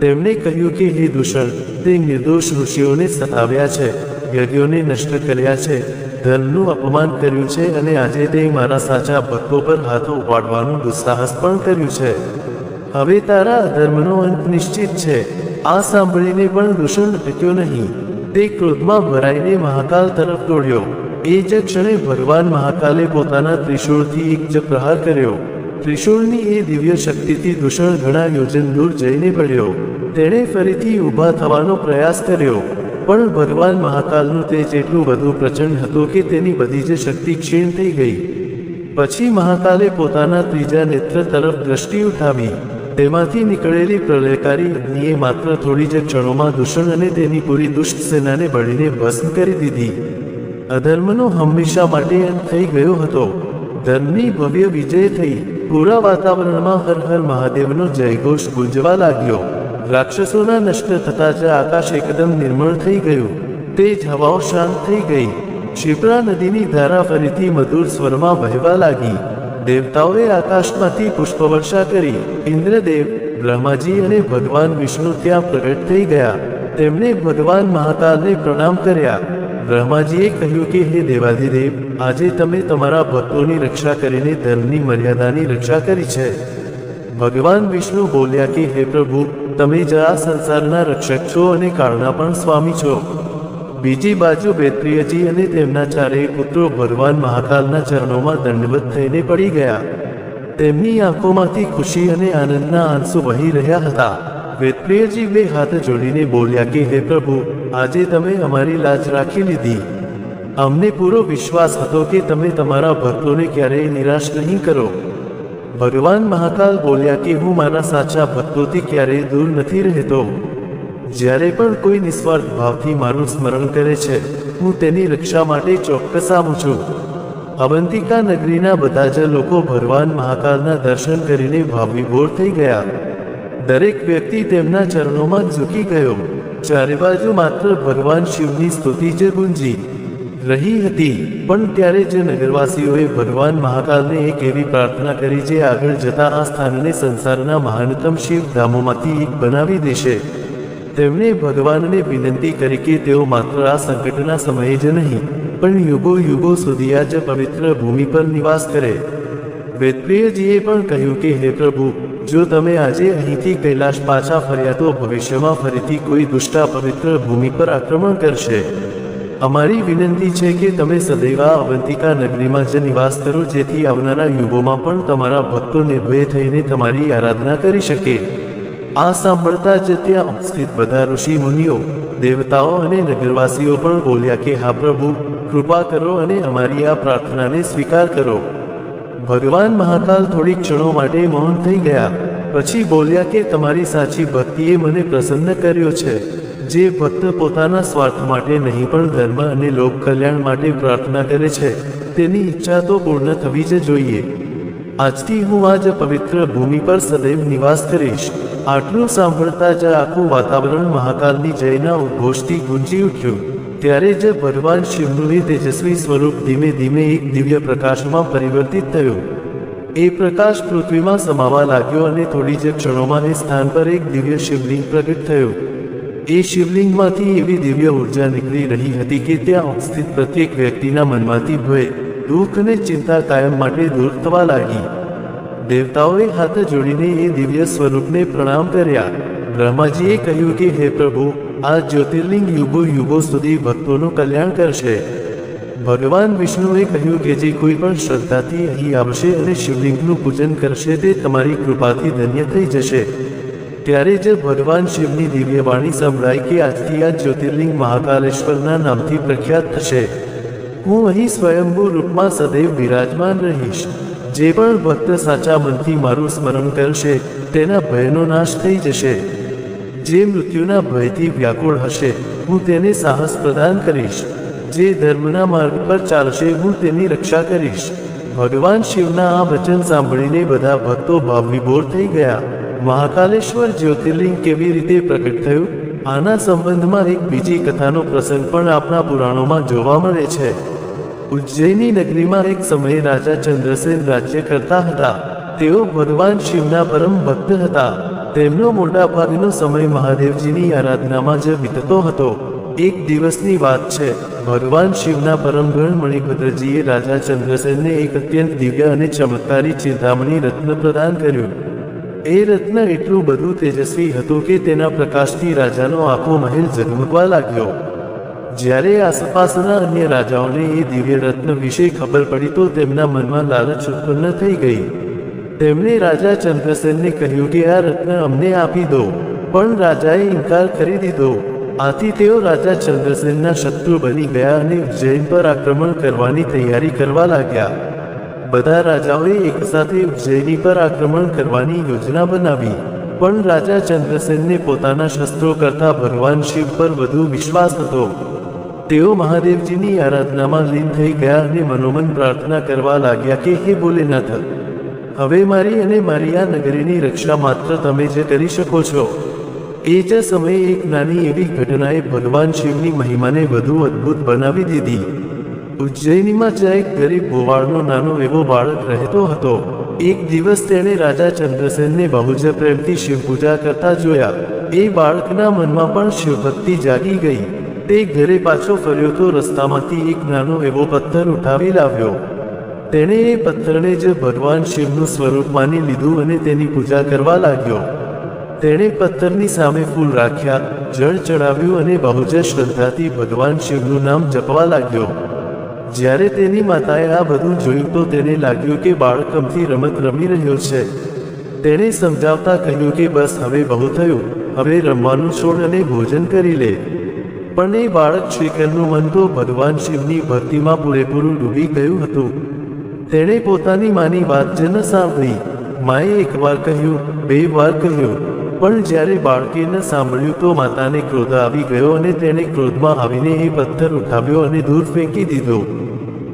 તેમણે કહ્યું કે હે દૂષણ, તે નિર્દોષ ઋષિઓને સતાવ્યા છે, યજ્ઞોને નષ્ટ કર્યા છે, ધનનું અપમાન કર્યું છે અને આજે તે મારા સાચા ભક્તો પર હાથો ઉપાડવાનું દુસ્સાહસ પણ કર્યું છે. હવે તારા અધર્મનો અંત નિશ્ચિત છે. આ સાંભળીને પણ દૂષણ અટક્યો નહીં. તે ક્રોધમાં ભરાઈને મહાકાલ તરફ દોડ્યો. એ જ ક્ષણે ભગવાન મહાકાલે પોતાના ત્રિશૂળથી એક જ પ્રહાર કર્યો. ત્રિશૂળની એ દિવ્ય શક્તિથી દૂષણ ઘણા યોજન દૂર જઈને પડ્યો. તેણે ફરીથી ઊભા થવાનો પ્રયાસ કર્યો. પણ ભગવાન મહાકાલનું તેજ એટલું બધું પ્રચંડ હતું કે તેની બધી જ શક્તિ ક્ષીણ થઈ ગઈ. પછી મહાકાલે પોતાના ત્રીજા નેત્ર તરફ દ્રષ્ટિ ઉઠાવી. તેમાંથી નીકળેલી પ્રલયકારી અગ્નિએ માત્ર થોડી જ ક્ષણોમાં દૂષણ અને તેની પૂરી દુષ્ટ સેનાને બળીને ભસ્મ કરી દીધી. અધર્મનો હંમેશા માટે અંત થઈ ગયો હતો. ધર્મની ભવ્ય વિજય થઈ. પૂરા વાતાવરણમાં હર હર મહાદેવનો જયઘોષ ગુંજવા લાગ્યો. રાક્ષસોના નષ્ટ થતાં જ આકાશ એકદમ નિર્મળ થઈ ગયું. તે જ હવાઓ શાંત થઈ ગઈ. ક્ષિપ્રા નદીની ધારા ફરીથી મધુર સ્વરમાં વહેવા લાગી. દેવતાઓએ આકાશમાંથી પુષ્પવર્ષા કરી. ઇન્દ્રદેવ, બ્રહ્માજી અને ભગવાન વિષ્ણુ ત્યાં પ્રગટ થઈ ગયા. તેમણે ભગવાન મહાકાલને પ્રણામ કર્યા. બ્રહ્માજીએ કહ્યું કે હે દેવાધિદેવ, આજે તમે તમારા ભક્તોની રક્ષા કરીને ધર્મની મર્યાદાની રક્ષા કરી છે. ભગવાન વિષ્ણુ બોલ્યા કે હે પ્રભુ, તમે જ આ સંસારના રક્ષક છો અને કાળના પણ સ્વામી છો. બીજી બાજુ વેદપ્રિયજી અને તેમના ચારેય પુત્રો ભગવાન મહાકાલના ચરણોમાં દંડવત થઈને પડી ગયા. તેમની આંખોમાંથી ખુશી અને આનંદના આંસુ વહી રહ્યા હતા. વેદપ્રિયજી બે હાથ જોડીને બોલ્યા કે હે પ્રભુ, આજે તમે અમારી લાજ રાખી લીધી. અમને પૂરો વિશ્વાસ હતો કે તમે તમારા ભક્તોને ક્યારેય નિરાશ નહીં કરો. ભગવાન મહાકાલ બોલ્યા કે હું મારા સાચા ભક્તોથી ક્યારેય દૂર નથી રહેતો. જ્યારે પણ કોઈ નિસ્વાર્થ ભાવથી મારું સ્મરણ કરે છે, હું તેની રક્ષા માટે ચોક્કસ આવું છું. અવંતિકા નગરીના બધા જ લોકો ભગવાન મહાકાલના દર્શન કરીને ભાવવિભોર થઈ ગયા. દરેક વ્યક્તિ તેમના ચરણોમાં ઝૂકી ગયો. ચારે બાજુ માત્ર ભગવાન શિવની સ્તુતિ જ ગુંજી રહી હતી. પણ ત્યારે જ નગરવાસીઓએ ભગવાન મહાકાલને એક એવી પ્રાર્થના કરી જે આગળ જતા આ સ્થાનને સંસારના મહાનતમ શિવ ધામોમાંથી એક બનાવી દેશે. તેમણે ભગવાનને વિનંતી કરી કે તેઓ માત્ર આ સંકટના સમયે જ નહીં પણ યુગો યુગો સુધી આ જ પવિત્ર ભૂમિ પર નિવાસ કરે. વેદપ્રિયજીએ પણ કહ્યું કે હે પ્રભુ, જો તમે આજે અહીંથી કૈલાશ પાછા ફર્યા તો ભવિષ્યમાં ફરીથી કોઈ દુષ્ટ પવિત્ર ભૂમિ પર આક્રમણ કરશે. અમારી વિનંતી છે કે તમે સદૈવ આ અવંતિકા નગરીમાં જ નિવાસ કરો, જેથી આવનારા યુગોમાં પણ તમારા ભક્તો નિર્ભય થઈને તમારી આરાધના કરી શકે. આ સાંભળતા જ ત્યાં ઉપસ્થિત બધા ઋષિ મુનિઓ, દેવતાઓ અને નગરવાસીઓ પણ બોલ્યા કે હા પ્રભુ, કૃપા કરો અને અમારી આ પ્રાર્થનાને સ્વીકાર કરો. ભગવાન મહાકાલ થોડી ક્ષણો માટે મૌન થઈ ગયા. પછી બોલ્યા કે તમારી સાચી ભક્તિએ મને પ્રસન્ન કર્યો છે. જે ભક્ત પોતાના સ્વાર્થ માટે નહીં પણ ધર્મ અને લોક કલ્યાણ માટે પ્રાર્થના કરે છે તેની ઈચ્છા તો પૂર્ણ થવી જ જોઈએ. આજથી હું આ જ પવિત્ર ભૂમિ પર સદૈવ નિવાસ કરીશ. આટલું સાંભળતા જ આખું વાતાવરણ મહાકાલની જયના ઉદ્ઘોષથી ગુંજી ઉઠ્યું. ત્યારે જ ભગવાન શિવનું એ તેજસ્વી સ્વરૂપ ધીમે ધીમે એક દિવ્ય પ્રકાશમાં પરિવર્તિત થયું. એ પ્રકાશ પૃથ્વીમાં સમાવા લાગ્યો અને થોડી જ ક્ષણોમાં એ સ્થાન પર એક દિવ્ય શિવલિંગ પ્રગટ થયું. એ શિવલિંગમાંથી એવી દિવ્ય ઉર્જા નીકળી રહી હતી કે ત્યાં ઉપસ્થિત પ્રત્યેક વ્યક્તિના મનમાંથી ભય, દુઃખ અને ચિંતા કાયમ માટે દૂર થવા લાગી. દેવતાઓએ હાથ જોડીને એ દિવ્ય સ્વરૂપને પ્રણામ કર્યા. બ્રહ્માજીએ કહ્યું કે હે પ્રભુ, આ જ્યોતિર્લિંગ યુગો યુગો સુધી ભક્તોનું કલ્યાણ કરશે. ભગવાન વિષ્ણુએ કહ્યું કે જે કોઈ પણ શ્રદ્ધાથી અહીં આવશે અને શિવલિંગનું પૂજન કરશે તે તમારી કૃપાથી ધન્ય થઈ જશે. ત્યારે જ ભગવાન શિવની દિવ્ય વાણી સંભળાઈ કે આજથી આ જ્યોતિર્લિંગ મહાકાલેશ્વરના નામથી પ્રખ્યાત થશે. હું અહીં સ્વયંભૂ રૂપમાં સદૈવ બિરાજમાન રહીશ. જે પણ ભક્ત સાચા મનથી મારું સ્મરણ કરશે તેના ભયનો નાશ થઈ જશે. જે મૃત્યુના ભયથી વ્યાકુળ હશે હું તેને સાહસ પ્રદાન કરીશ. જે ધર્મના માર્ગ પર ચાલશે હું તેની રક્ષા કરીશ. ભગવાન શિવના આ વચન સાંભળીને બધા ભક્તો ભાવવિભોર થઈ ગયા. મહાકાલેશ્વર જ્યોતિર્લિંગ કેવી રીતે પ્રગટ થયું? આના સંબંધમાં એક બીજી કથાનો પ્રસંગ પણ આપણા પુરાણોમાં જોવા મળે છે. ઉજ્જૈની નગરીમાં એક સમયે રાજા ચંદ્રસેન રાજ્ય કરતા હતા. તેઓ ભગવાન શિવના પરમ ભક્ત હતા. તેમનો મોટા ભાગનો સમય મહાદેવજીની આરાધનામાં જ વીતતો હતો. એક દિવસની વાત છે. ભગવાન શિવના પરમ ગણ મણિભદ્રજીએ રાજા ચંદ્રસેનને એક અત્યંત દિવ્ય અને ચમત્કારી ચિંતામણી રત્ન પ્રદાન કર્યું. એ રત્ન એટલું બધું તેજસ્વી હતું કે તેના પ્રકાશથી રાજાનો આખો મહેલ ઝગમગવા લાગ્યો. જ્યારે આસપાસના અન્ય રાજાઓને એ દિવ્ય રત્ન વિશે ખબર પડી તો તેમના મનમાં લાલચ ઉત્પન્ન થઈ ગઈ. તેમણે રાજા ચંદ્રસેનને કહ્યું કે આ રત્ન અમને આપી દો, પણ રાજાએ ઇનકાર કરી દીધો. આથી તેઓ રાજા ચંદ્રસેનના શત્રુ બની ગયા અને ઉજ્જૈન પર આક્રમણ કરવાની તૈયારી કરવા લાગ્યા. બધા રાજાઓએ એકસાથે ઉજ્જૈની પર આક્રમણ કરવાની યોજના બનાવી. પણ રાજા ચંદ્રસેનને પોતાના શસ્ત્રો કરતાં ભગવાન શિવ પર વધુ વિશ્વાસ હતો. તેઓ મહાદેવજીની આરાધનામાં લીન થઈ ગયા અને મનોમન પ્રાર્થના કરવા લાગ્યા કે હે ભોલેનાથ, હવે મારી અને મારી આ નગરીની રક્ષા માત્ર તમે જ કરી શકો છો. એ જ સમયે એક નાની એવી ઘટનાએ ભગવાન શિવની મહિમાને વધુ અદ્ભુત બનાવી દીધી. ઉજ્જૈનીમાં જ એક ગરીબ ગોવાળનો નાનો એવો બાળક રહેતો હતો. એક દિવસ તેણે રાજા ચંદ્રસેનને બહુ જ પ્રેમથી શિવ પૂજા કરતા જોયા. એ બાળકના મનમાં પણ શિવભક્તિ જાગી ગઈ. તે ઘરે પાછો ફર્યો તો રસ્તામાંથી એક નાનો એવો પથ્થર ઉઠાવી લાવ્યો. તેણે એ પથ્થરને જ ભગવાન શિવનું સ્વરૂપ માની લીધું અને તેની પૂજા કરવા લાગ્યો. તેણે પથ્થરની સામે ફૂલ રાખ્યા, જળ ચડાવ્યું અને બહુ જ શ્રદ્ધાથી ભગવાન શિવનું નામ જપવા લાગ્યો. જ્યારે તેની માતાએ આ બધું જોયું તો તેને લાગ્યું કે બાળક અમથી રમત રમી રહ્યો છે. તેણે સમજાવતા કહ્યું કે બસ હવે બહુ થયું, હવે રમવાનું છોડ અને ભોજન કરી લે. પણ એ બાળક શ્રીકરનું મન તો ભગવાન શિવની ભક્તિમાં પૂરેપૂરું ડૂબી ગયું હતું. તેણે પોતાની માની વાત જ ન સાંભળી. માએ એકવાર કહ્યું, બે વાર કહ્યું, પણ જ્યારે બાળકે ન સાંભળ્યું તો માતાને ક્રોધ આવી ગયો અને તેણે ક્રોધમાં આવીને એ પથ્થર ઉઠાવ્યો અને દૂર ફેંકી દીધો.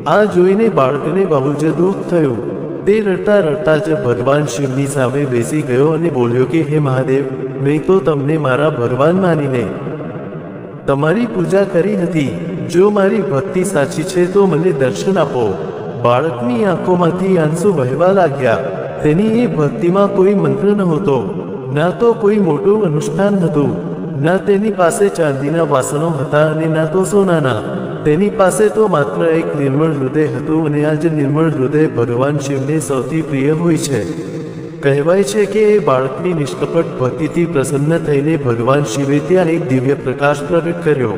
આ જોઈને બાળકને બહુ જ દુઃખ થયું. તે રડતા રડતા જ ભગવાન શિવની સામે બેસી ગયો અને બોલ્યો કે હે મહાદેવ, મેં તો તમને મારા ભગવાન માનીને તમારી પૂજા કરી હતી. જો મારી ભક્તિ સાચી છે તો મને દર્શન આપો. બાળકની આંખોમાંથી આંસુ વહેવા લાગ્યા. તેની એ ભક્તિમાં કોઈ મંત્ર નહોતો, ના તો કોઈ મોટું અનુષ્ઠાન હતું, ના તેની પાસે ચાંદીના વાસણો હતા અને ના તો સોનાના. તેની પાસે તો માત્ર એક નિર્મળ હૃદય હતું અને આ જ નિર્મળ હૃદય ભગવાન શિવને સૌથી પ્રિય હોય છે. કહેવાય છે કે એ બાળકની નિષ્કપટ ભક્તિથી પ્રસન્ન થઈને ભગવાન શિવે ત્યાં એક દિવ્ય પ્રકાશ પ્રગટ કર્યો.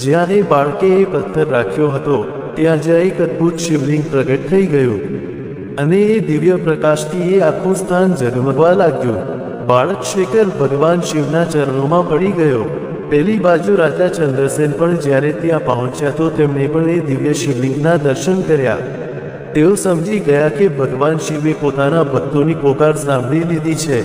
જ્યાં એ બાળકે એ પથ્થર રાખ્યો હતો ત્યાં જ એક અદ્ભુત શિવલિંગ પ્રગટ થઈ ગયું અને એ દિવ્ય પ્રકાશથી એ આખું સ્થાન ઝગમગવા લાગ્યું. બાળક શ્રીકર ભગવાન શિવના ચરણોમાં પડી ગયો. પેલી બાજુ રાજા ચંદ્રસેન પણ જ્યારે ત્યાં પહોંચ્યા તો તેમણે પણ એ દિવ્ય શિવલિંગના દર્શન કર્યા. તેઓ સમજી ગયા કે ભગવાન શિવે પોતાના ભક્તોની પોકાર સાંભળી લીધી છે.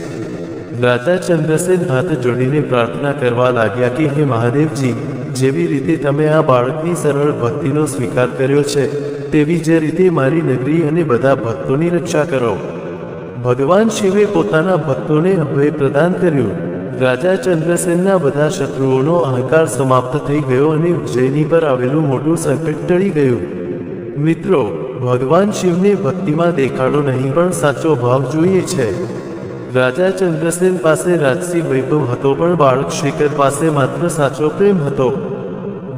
રાજા ચંદ્રસેન હાથ જોડીને પ્રાર્થના કરવા લાગ્યા કે હે મહાદેવજી, જેવી રીતે તમે આ બાળકની સરળ ભક્તિનો સ્વીકાર કર્યો છે તેવી જ રીતે મારી નગરી અને બધા ભક્તોની રક્ષા કરો. ભગવાન શિવે પોતાના ભક્તોને અભય પ્રદાન કર્યું. રાજા ચંદ્રસેનના બધા શત્રુઓનો અહંકાર સમાપ્ત થઈ ગયો અને ઉજ્જૈની પર આવેલું મોટું સંકટ ટળી ગયું. મિત્રો, ભગવાન શિવને ભક્તિમાં દેખાડો નહીં પણ સાચો ભાવ જોઈએ છે. રાજા ચંદ્રસેન પાસે રાજસી વૈભવ હતો પણ બાળક શ્રીકર પાસે માત્ર સાચો પ્રેમ હતો.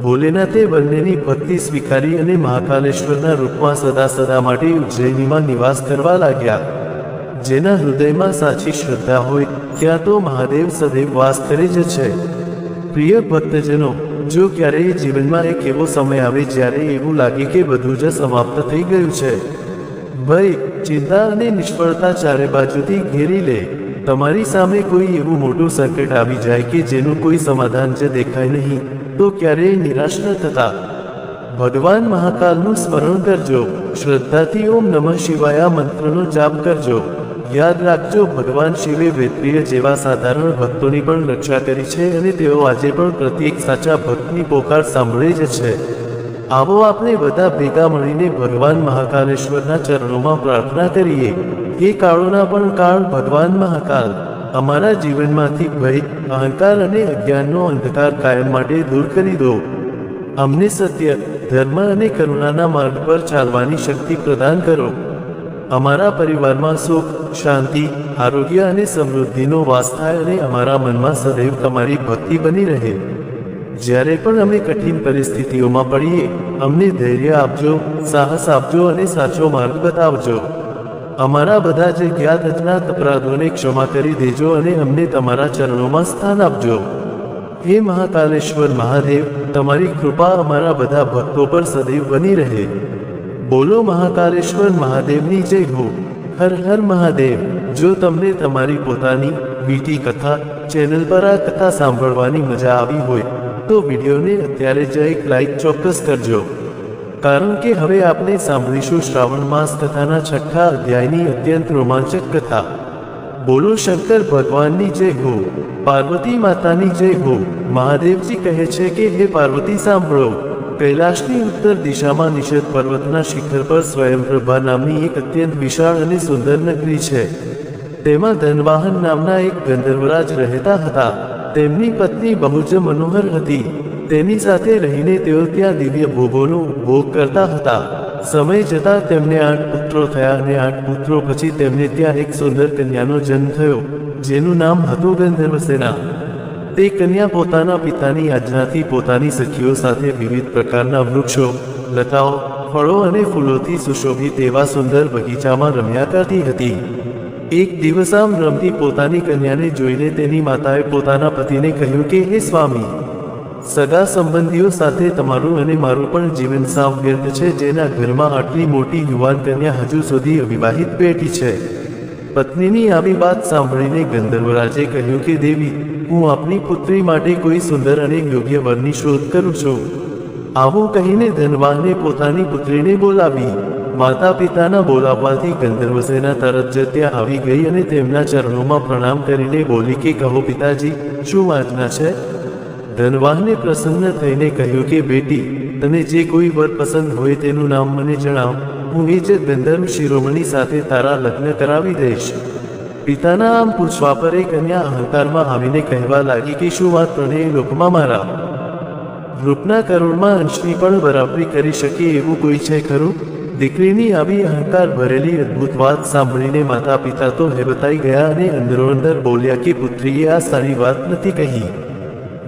ભોલેનાથે બંનેની ભક્તિ સ્વીકારી અને મહાકાલેશ્વરના રૂપમાં સદા સદા માટે ઉજ્જૈનીમાં નિવાસ કરવા લાગ્યા. જેના હૃદયમાં સાચી શ્રદ્ધા હોય ત્યાં તો મહાદેવ સદૈવ વાસ કરે જ છે. પ્રિય ભક્તજનો, જો ક્યારેય જીવનમાં એક એવો સમય આવે જ્યારે એવું લાગે કે બધું જ સમાપ્ત થઈ ગયું છે, ભય, ચિંતા અને નિષ્ફળતા ચારે બાજુથી ઘેરી લે, તમારી સામે કોઈ એવું મોટું સંકટ આવી જાય કે જેનું કોઈ સમાધાન જ દેખાય નહીં, તો ક્યારેય નિરાશ ન થતા ભગવાન મહાકાલનું સ્મરણ કરજો. શ્રદ્ધાથી ઓમ નમઃ શિવાય મંત્રનો જાપ કરજો. યાદ રાખજો, ભગવાન શિવે વેદપ્રિય જેવા સાધારણ ભક્તોની પણ રક્ષા કરી છે અને તેઓ આજે પણ પ્રત્યેક સાચા ભક્તની પોકાર સાંભળે જ છે. આવો આપણે બધા ભેગા મળીને ભગવાન મહાકાલેશ્વરના ચરણોમાં પ્રાર્થના કરીએ. એ કાળોના પણ કાળ ભગવાન મહાકાલ, અમારા જીવનમાંથી ભય, અહંકાર અને અજ્ઞાનનો અંધકાર કાયમ માટે દૂર કરી દો. અમને સત્ય, ધર્મ અને કરુણાના માર્ગ પર ચાલવાની શક્તિ પ્રદાન કરો. અમારા પરિવારમાં સુખ, શાંતિ, આરોગ્ય અને સમૃદ્ધિનો વાસ થાય અને અમારા મનમાં સદૈવ તમારી ભક્તિ બની રહે. જ્યારે પણ અમે કઠિન પરિસ્થિતિઓમાં પડીએ, અમને ધૈર્ય આપજો, સાહસ આપજો અને સાચો માર્ગ બતાવજો. અમારા બધા જ જ્ઞાત અજ્ઞાત અપરાધોને ક્ષમા કરી દેજો અને અમને તમારા ચરણોમાં સ્થાન આપજો. હે મહાકાલેશ્વર મહાદેવ, તમારી કૃપા અમારા બધા ભક્તો પર સદૈવ બની રહે. બોલો મહાકાલેશ્વર મહાદેવની જય હો. હર હર મહાદેવ. જો તમને તમારી પોતાની વીટી કથા ચેનલ પર આ કથા સાંભળવાની મજા આવી હોય તો વિડીયોને અત્યારે જ એક લાઈક ચોક્કસ કરજો, કારણ કે હવે આપણે સાંભળીશું શ્રાવણ માસ કથાના 6થા અધ્યાયની અત્યંત રોમાંચક કથા. બોલો શંકર ભગવાનની જય હો. પાર્વતી માતાની જય હો. મહાદેવજી કહે છે કે હે પાર્વતી સાંભળો, કૈલાશની ઉત્તર દિશામાં નિષદ પર્વતના શિખર પર સ્વયંપ્રભા નામની એક અત્યંત વિશાળ અને સુંદર નગરી છે. તેમાં ધનવાહન નામના એક ગંધર્વરાજ રહેતા હતા. તેમની પત્ની બહુ જ મનોહર હતી. તેની સાથે રહીને તેઓ ત્યાં દિવ્ય ભોગોનો ભોગ કરતા હતા. સમય જતાં તેમને 8 પુત્રો થયા અને 8 પુત્રો પછી તેમને ત્યાં એક સુંદર કન્યાનો જન્મ થયો, જેનું નામ હતું ગંધર્વસેના. તે કન્યા પોતાના પિતાની આજ્ઞાથી પોતાની સખીઓ સાથે વિવિધ પ્રકારના વૃક્ષો, લતાઓ, ફળો અને ફૂલોથી સુશોભિત એવા સુંદર બગીચામાં રમ્યા કરતી હતી. એક દિવસ આમ રમતી પોતાની કન્યાને જોઈને તેની માતાએ પોતાના પતિને કહ્યું કે હે સ્વામી, સગા સંબંધીઓ સાથે તમારું અને મારું પણ જીવન સાવ વ્યર્થ છે, જેના ઘરમાં આટલી મોટી યુવાન કન્યા હજુ સુધી અવિવાહિત બેઠી છે. પત્નીની આવી વાત સાંભળીને ગંધર્વરાજે કહ્યું કે દેવી, હું આપની પુત્રી માટે કોઈ સુંદર અને યોગ્ય વરની શોધ કરું છું. આવું કહીને ધનવાને પોતાની પુત્રીને બોલાવી. માતા પિતાના બોલાવવાથી ગંધર્વસેના તરત જ ત્યાં આવી ગઈ અને તેમના ચરણોમાં પ્રણામ કરીને બોલી કે કહો પિતાજી, શું આજ્ઞા છે? ધનવાને પ્રસન્ન થઈને કહ્યું કે બેટી, તને જે કોઈ વર પસંદ હોય તેનું નામ મને જણાવ, હું એ જ ગંધર્વ શિરોમણી સાથે તારા લગ્ન કરાવી દઈશ. પિતાના આમ પૂછવા પર એ કન્યા અહંકારમાં આવીને કહેવા લાગી કે શું વાત ત્રણેય લોકમાં મારા રૂપના કરોડમાં અંશની પણ બરાબરી કરી શકે એવું કોઈ છે ખરું? દીકરીની આવી અહંકાર ભરેલી અદ્ભુત વાત સાંભળીને માતા પિતા તો હેબતાઈ ગયા અને અંદરોઅંદર બોલ્યા કે પુત્રીએ આ સારી વાત નથી કહી.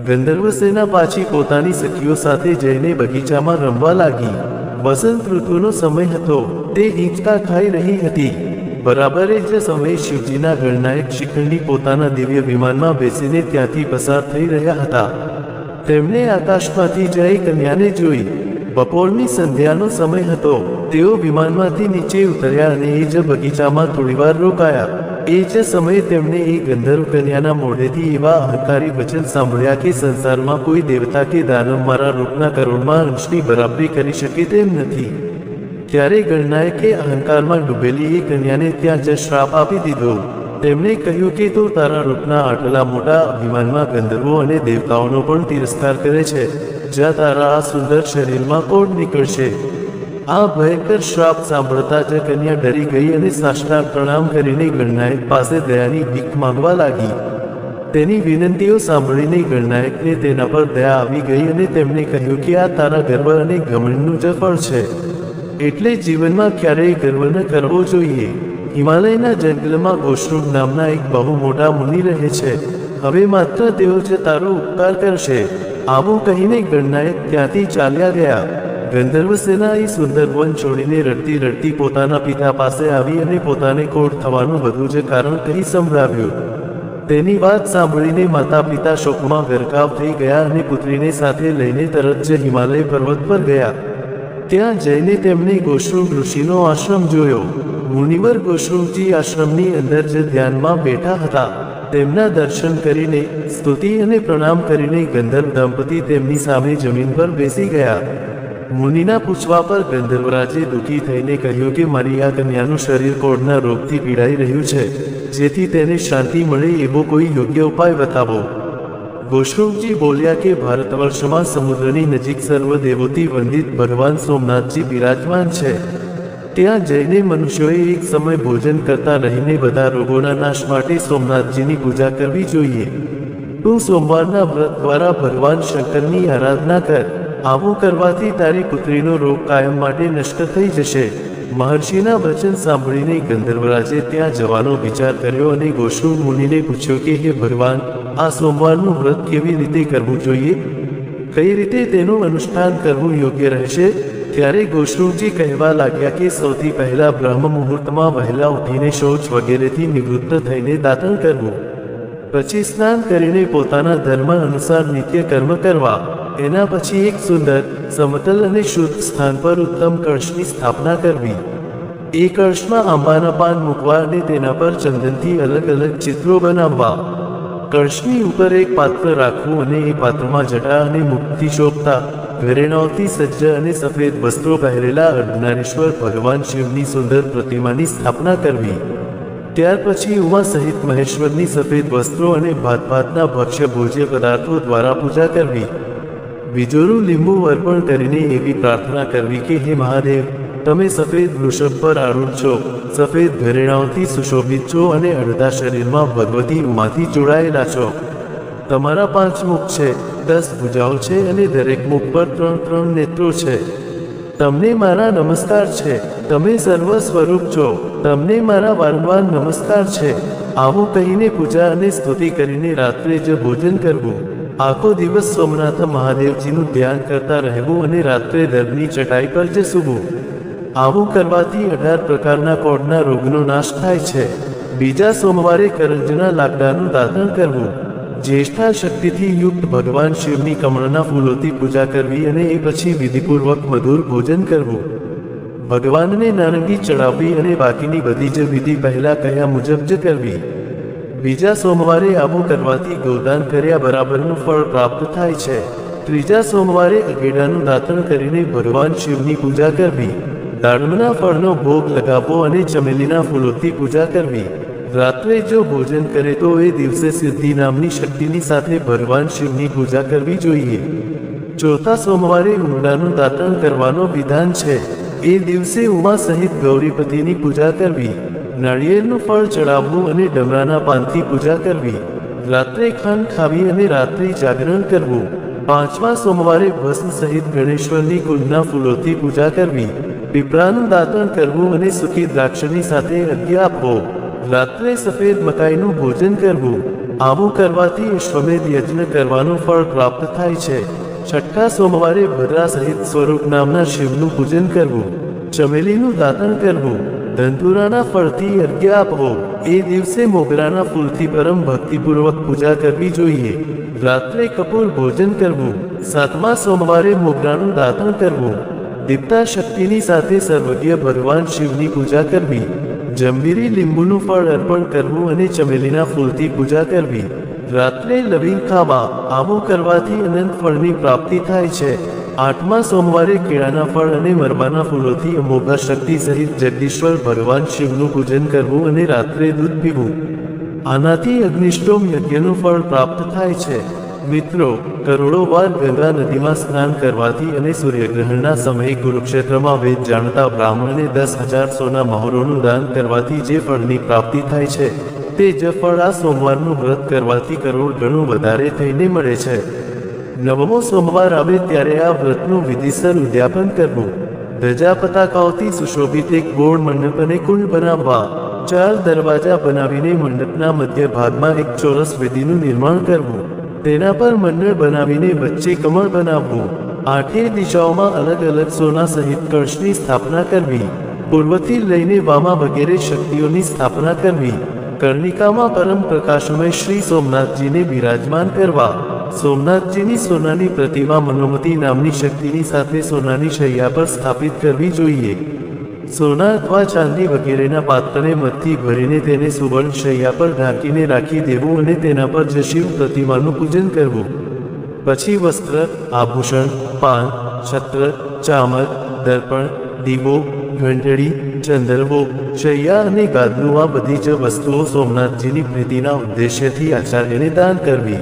ગંધર્વસેના પાછી પોતાની સખીઓ સાથે જઈને બગીચામાં રમવા લાગી. વસંત ઋતુનો સમય હતો. તે હિંચકા ખાઈ રહી હતી. બરાબર એ જ સમયે શિવજીના ગણનાયક શિખંડી પોતાના દિવ્ય વિમાનમાં બેસીને ત્યાંથી પસાર થઈ રહ્યા હતા. તેમણે આકાશમાંથી જઈ કન્યાને જોઈ. બપોરની સંધ્યાનો સમય હતો. તેઓ વિમાનમાંથી નીચે ઉતર્યા અને એ જ બગીચામાં થોડીવાર રોકાયા. એ જ સમયે તેમણે એ ગંધર્વ કન્યાના મોઢેથી એવા અહંકારી વચન સાંભળ્યા કે સંસારમાં કોઈ દેવતા કે દાનવ મારા રૂપના કરોડમાં અંશની બરાબરી કરી શકે તેમ નથી. ત્યારે ગણનાયકે અહંકારમાં ડૂબેલી એ કન્યાને ત્યાં જ શ્રાપ આપી દીધો. તેમણે કહ્યું કે તું તારા રૂપના આટલા મોટા અભિમાનમાં ગંધર્વો અને દેવતાઓનો પણ તિરસ્કાર કરે છે. જ્યાં તારા આ સુંદર શરીરમાં કોડ નીકળશે. આ ભયંકર શ્રાપ સાંભળતા જ કન્યા ડરી ગઈ અને સાષ્ટાંગ પ્રણામ કરીને ગણનાયક પાસે દયાની ભીખ માંગવા લાગી. તેની વિનંતીઓ સાંભળીને ગણનાયકને તેના પર દયા આવી ગઈ અને તેમણે કહ્યું કે આ તારા ગર્વ અને ઘમંડનું જ ફળ છે. એટલે જીવનમાં ક્યારેય ગર્વ ન કરવો જોઈએ. હિમાલયના જંગલમાં ગોશ્રુગ નામના એક બહુ મોટા મુનિ રહે છે. હવે માત્ર તેઓ જ તારો ઉપકાર કરશે. આવું કહીને ગણનાયક ત્યાંથી ચાલ્યા ગયા. ગંધર્વસેના એ સુંદર વન છોડીને રડતી રડતી પોતાના પિતા પાસે આવી અને પોતાને કોઢ થવાનું બધું જ કારણ કહી સંભળાવ્યું. તેની વાત સાંભળીને માતા પિતા શોકમાં ગરકાવ થઈ ગયા અને પુત્રીને સાથે લઈને તરત જ હિમાલય પર્વત પર ગયા. ત્યાં જઈને તેમણે ગોશ્રુગ ઋષિનો આશ્રમ જોયો. મુનિવર ગોશ્રુગજી આશ્રમની અંદર જ ધ્યાનમાં બેઠા હતા. તેમના દર્શન કરીને સ્તુતિ અને પ્રણામ કરીને ગંધર્વ દંપતી તેમની સામે જમીન પર બેસી ગયા. મુનિના પૂછવા પર ગંધર્વરાજે દુઃખી થઈને કહ્યું કે મારી આ કન્યાનું શરીર કોઢના રોગથી પીડાઈ રહ્યું છે. જેથી તેને શાંતિ મળે એવો કોઈ યોગ્ય ઉપાય બતાવો. ગોશ્રુગજી બોલ્યા કે ભારતવર્ષમાં સમુદ્રની નજીક સર્વ દેવોથી વંદિત ભગવાન સોમનાથજી બિરાજમાન છે. ત્યાં જઈને મનુષ્યોએ એક સમય ભોજન કરતા રહીને બધા રોગોના નાશ માટે સોમનાથજીની પૂજા કરવી જોઈએ. તું સોમવારના વ્રત દ્વારા ભગવાન શંકરની આરાધના કર. આવું કરવાથી તારી પુત્રીનો રોગ કાયમ માટે નષ્ટ થઈ જશે. મહર્ષિના વચન સાંભળીને ગંધર્વરાજે ત્યાં જવાનો વિચાર કર્યો અને ગોશ્રુગ મુનિને પૂછ્યો કે હે ભગવાન, આ સોમવારનું વ્રત કેવી રીતે કરવું જોઈએ? કઈ રીતે તેનું અનુષ્ઠાન કરવું યોગ્ય રહેશે? ત્યારે ગોશ્રુગજી કહેવા લાગ્યા કે સૌથી પહેલા બ્રહ્મ મુહૂર્તમાં વહેલા ઉઠીને શૌચ વગેરેથી નિવૃત્ત થઈને દાતણ કરવું. પછી સ્નાન કરીને પોતાના ધર્મ અનુસાર નિત્ય કર્મ કરવા. એના પછી એક સુંદર, સમતલ અને શુદ્ધ સ્થાન પર ઉત્તમ કળશની સ્થાપના કરવી. એ કળશમાં આંબાના પાન મૂકવા અને તેના પર ચંદનથી અલગ અલગ ચિત્રો બનાવવા. કળશની ઉપર એક પાત્ર રાખવું અને એ પાત્રમાં જટા અને મુક્તિ શોભતા ઘરેણાઓથી સજ્જ અને સફેદ વસ્ત્રો પહેરેલા અર્ધનારીશ્વર ભગવાન શિવની સુંદર પ્રતિમાની સ્થાપના કરવી. ત્યાર પછી ઉમા સહિત મહેશ્વરની સફેદ વસ્ત્રો અને ભાતભાતના ભક્ષ્ય ભોજ્ય પદાર્થો દ્વારા પૂજા કરવી. બીજોરું લીંબુ અર્પણ કરીને એવી પ્રાર્થના કરવી કે હે મહાદેવ, તમે સફેદ વૃષભ પર આરૂઢ છો, સફેદ ઘરેણાઓથી સુશોભિત છો અને અડધા શરીરમાં ભગવતી ઉમાથી જોડાયેલા છો. તમારા 5 મુખ છે, 10 ભુજાઓ છે અને દરેક મુખ પર 3 નેત્રો છે. તમને મારા નમસ્કાર છે. તમે સર્વ સ્વરૂપ છો. તમને મારા વારંવાર નમસ્કાર છે. આવું કહીને પૂજા અને સ્તુતિ કરીને રાત્રે જ ભોજન કરવું. આખો દિવસ સોમનાથ મહાદેવજીનું ધ્યાન કરતા રહેવું અને રાત્રે દર્દની ચટાઈ પર જ સૂવું. આવું કરવાથી 18 પ્રકારના કોઢના રોગનો નાશ થાય છે. બીજા સોમવારે કરંજના લાકડાનું દાતણ કરવું. જ્યેષ્ઠા શક્તિથી યુક્ત ભગવાન શિવની કમળના ફૂલોથી પૂજા કરવી અને એ પછી વિધિપૂર્વક મધુર ભોજન કરવું. ભગવાનને નારંગી ચડાવવી અને બાકીની બધી જ વિધિ પહેલા કહ્યા મુજબ જ કરવી. બીજા સોમવારે આવું કરવાથી ગૌદાન કર્યા બરાબરનું ફળ પ્રાપ્ત થાય છે. ત્રીજા સોમવારે અગેડાનું દાતણ કરીને ભગવાન શિવની પૂજા કરવી. દાડમના ફળનો ભોગ લગાવવો અને ચમેલીના ફૂલોથી પૂજા કરવી. રાત્રે જો ભોજન કરે તો એ દિવસે સિદ્ધિ નામની શક્તિની સાથે ભગવાન શિવની પૂજા કરવી જોઈએ. ચોથા સોમવારે ઉંડાનું દાતણ કરવાનો વિધાન છે. એ દિવસે ઉમા સહિત ગૌરીપતિની પૂજા કરવી, નાળિયેરનું ફળ ચડાવવું અને ડમરાના પાનથી પૂજા કરવી, રાત્રે ખાંડ ખાવી અને રાત્રિ જાગરણ કરવું. પાંચમા સોમવારે ભસ્મ સહિત ગણેશ્વરની કુંડના ફૂલોથી પૂજા કરવી, પીપળાનું દાતણ કરવું અને સૂકી દ્રાક્ષની સાથે અર્ઘ્ય આપવો, રાત્રે સફેદ મકાઈનું ભોજન કરવું. આવું કરવાથી અશ્વમેધ યજ્ઞ કરવાનું ફળ પ્રાપ્ત થાય છે. છઠ્ઠા સોમવારે ભદ્રા સહિત સ્વરૂપ નામના શિવનું પૂજન કરવું, ચમેલીનું દાતણ કરવું, ધંતુરાના ફળથી અર્ઘ્ય આપવો. એ દિવસે મોગરાના ફૂલથી પરમ ભક્તિપૂર્વક પૂજા કરવી જોઈએ. રાત્રે કપૂર ભોજન કરવું. સાતમા સોમવારે મોગરાનું દાતણ કરવું, દીપ્તા શક્તિની સાથે સર્વજ્ઞ ભગવાન શિવની પૂજા કરવી, જંબીરી લીંબુનું ફળ અર્પણ કરવું અને ચમેલીના ફૂલથી પૂજા કરવી. રાત્રે લવિંગ ખાવા. આવું કરવાથી અનંત ફળની પ્રાપ્તિ થાય છે. આઠમા સોમવારે કેળાના ફળ અને મરબાના ફૂલોથી અમોઘા શક્તિ સહિત જગદીશ્વર ભગવાન શિવનું પૂજન કરવું અને રાત્રે દૂધ પીવું. આનાથી અગ્નિષ્ટોમ યજ્ઞનું ફળ પ્રાપ્ત થાય છે. મિત્રો, કરોડો વાર ગંગા નદીમાં સ્નાન કરવાથી અને સૂર્યગ્રહણના સમયે કુરુક્ષેત્રમાં વેદ જાણતા બ્રાહ્મણને 10,000 સોના મહોરોનું દાન કરવાથી જે ફળની પ્રાપ્તિ થાય છે, તે જ ફળ આ સોમવારનું વ્રત કરવાથી કરોડ ગણું વધારે થઈને મળે છે. નવમો સોમવાર આવે ત્યારે આ વ્રતનું વિધિસર ઉદ્યાપન કરવું. ધજા પતાકાઓથી સુશોભિત એક ગોળ મંડપ અને કુંડ બનાવવા. 4 દરવાજા બનાવીને મંડપના મધ્ય ભાગમાં એક ચોરસ વેદીનું નિર્માણ કરવું. તેના પર મંડળ બનાવીને વચ્ચે કમળ બનાવવું. 8 દિશાઓમાં અલગ અલગ સોના સહિત કળશની સ્થાપના કરવી. પૂર્વથી લઈને વામા વગેરે શક્તિઓની સ્થાપના કરવી. કર્ણિકામાં પરમ પ્રકાશમય શ્રી સોમનાથજીને બિરાજમાન કરવા. સોમનાથજીની સોનાની પ્રતિમા મનોમતી નામની શક્તિની સાથે સોનાની શૈયા પર સ્થાપિત કરવી જોઈએ. સોના અથવા ચાંદી વગેરેના પાત્રને મધથી ભરીને તેને સુવર્ણ શૈયા પર ઢાંકીને રાખી દેવું અને તેના પર જ શિવ પ્રતિમાનું પૂજન કરવું. પછી વસ્ત્ર, આભૂષણ, પાન, છત્ર, ચામર, દર્પણ, દીવો, ઘંટડી, ચંદરવો, શૈયા અને ગાદલું આ બધી જ વસ્તુઓ સોમનાથજીની પ્રીતિના ઉદ્દેશ્યથી આચાર્યને દાન કરવી.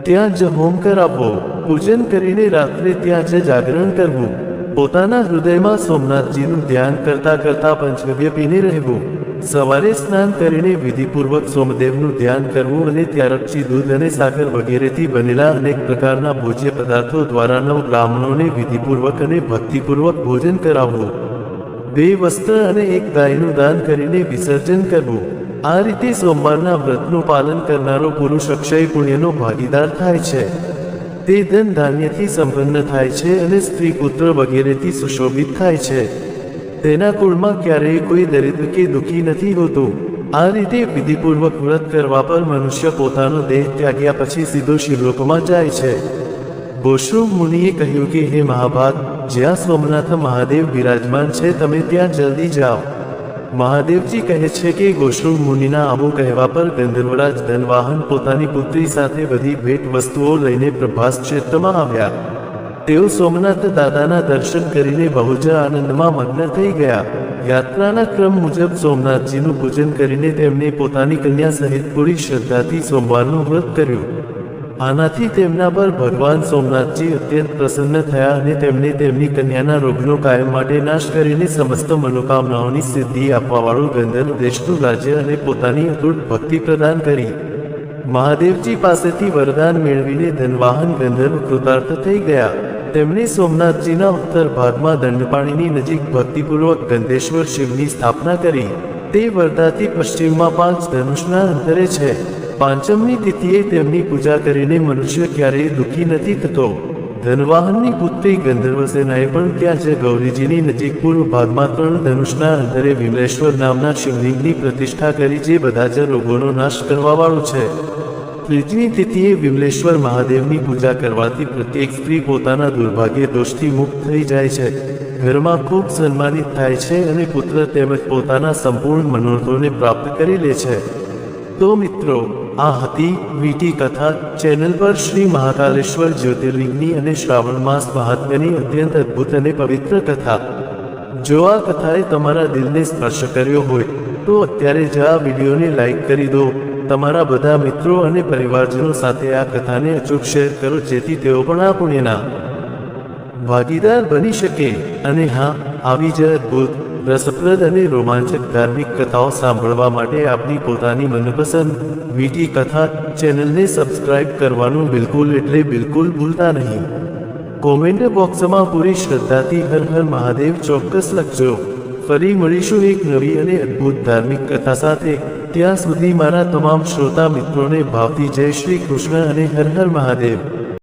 ત્યાં જ હોમ કરાવવો. પૂજન કરીને રાત્રે ત્યાં જ જાગરણ કરવું. પોતાના હૃદયમાં સોમનાથજીનું ધ્યાન કરતા કરતા પંચગવ્ય પીને રહેવું. સવારે સ્નાન કરીને વિધિપૂર્વક સોમદેવનું ધ્યાન કરવું અને ત્યારપછી દૂધ અને સાકર વગેરેથી બનેલા અનેક પ્રકારના ભોજ્ય પદાર્થો દ્વારા 9 બ્રાહ્મણોને વિધિપૂર્વક અને ભક્તિપૂર્વક ભોજન કરાવવું. 2 વસ્ત્ર અને 1 ગાયનું દાન કરીને વિસર્જન કરવું. આ રીતે સોમવારના વ્રતનું પાલન કરનારો પુરુષ અક્ષય પુણ્યનો ભાગીદાર થાય છે. તે ધન ધાન્યથી સંપન્ન થાય છે અને સ્ત્રી પુત્ર વગેરેથી સુશોભિત થાય છે. તેના કુળમાં ક્યારેય કોઈ દરિદ્ર કે દુઃખી નથી હોતું. આ રીતે વિધિપૂર્વક વ્રત કરવા પર મનુષ્ય પોતાનો દેહ ત્યાગ્યા પછી સીધો શિવલોકમાં જાય છે. ગોશ્રુમ મુનિએ કહ્યું કે હે મહાભાગ, જ્યાં સોમનાથ મહાદેવ બિરાજમાન છે તમે ત્યાં જલ્દી જાઓ. મહાદેવજી કહે છે કે ગોશ્રુમ મુનિના આવું કહેવા પર ગંધર્વરાજ ધનવાહન પોતાની પુત્રી સાથે બધી ભેટ વસ્તુઓ લઈને પ્રભાસ ક્ષેત્રમાં આવ્યા. તેઓ સોમનાથ દાદાના દર્શન કરીને બહુ જ આનંદમાં મગ્ન થઈ ગયા. યાત્રાના ક્રમ મુજબ સોમનાથજીનું પૂજન કરીને તેમણે પોતાની કન્યા સહિત પૂરી શ્રદ્ધાથી સોમવારનું વ્રત કર્યું. આનાથી તેમના પર ભગવાન સોમનાથજી અત્યંત પ્રસન્ન થયા અને તેમણે તેમની કન્યાના રોગનો કાયમ માટે નાશ કરીને સમસ્ત મનોકામનાઓની સિદ્ધિ આપવાવાળું ગંધર્વ દેશનું રાજ્ય અને પોતાની અતૂટ ભક્તિ પ્રદાન કરી. મહાદેવજી પાસેથી વરદાન મેળવીને ધનવાહન ગંધર્વ કૃતાર્થ થઈ ગયા. તેમણે સોમનાથજીના ઉત્તર ભાગમાં દંડપાણીની નજીક ભક્તિપૂર્વક ગંધેશ્વર શિવની સ્થાપના કરી. તે વરદાથી પશ્ચિમમાં 5 ધનુષના અંતરે છે. પાંચમની તિથિએ તેમની પૂજા કરીને મનુષ્ય ક્યારેય દુઃખી નથી થતો. ધનવાહનની પુત્રી ગંધર્વસેનાએ પણ ત્યાં જ ગૌરીજીની નજીક પૂર્વ ભાગમાં 3 ધનુષના અંતરે વિમલેશ્વર નામના શિવલિંગની પ્રતિષ્ઠા કરી, જે બધા જ રોગોનો નાશ કરવાવાળું છે. ત્રીજની તિથિએ વિમલેશ્વર મહાદેવની પૂજા કરવાથી પ્રત્યેક સ્ત્રી પોતાના દુર્ભાગ્ય દોષથી મુક્ત થઈ જાય છે, ઘરમાં ખૂબ સન્માનિત થાય છે અને પુત્ર તેમજ પોતાના સંપૂર્ણ મનોરથોને પ્રાપ્ત કરી લે છે. તો મિત્રો, આ હતી વીટી કથા. ચેનલ પર શ્રી મહાકાલેશ્વર જ્યોતિર્લિંગની અને શ્રાવણ માસ મહાત્મ્યની અત્યંત અદ્ભુત અને પવિત્ર કથા. જો આ કથાએ તમારા દિલને સ્પર્શ કર્યો હોય તો અત્યારે જ આ વિડીયોને લાઈક કરી દો. તમારા બધા મિત્રો અને પરિવારજનો સાથે આ કથાને અચૂક શેર કરો, જેથી તેઓ પણ આ પુણ્યના ભાગીદાર બની શકે. અને હા, આવી જ અદ્ભુત, રસપ્રદ અને રોમાંચક ધાર્મિક કથાઓ સાંભળવા માટે આપણી પોતાની મનપસંદ વીટી કથા ચેનલને સબસ્ક્રાઇબ કરવાનું બિલકુલ ભૂલતા નહીં. કોમેન્ટ બોક્સમાં પૂરી શ્રદ્ધાથી હર હર મહાદેવ ચોક્કસ લખજો. ફરી મળીશું એક નવી અને અદ્ભુત ધાર્મિક કથા સાથે. ત્યાં સુધી મારા તમામ શ્રોતા મિત્રોને ભાવથી જય શ્રી કૃષ્ણ અને હર હર મહાદેવ.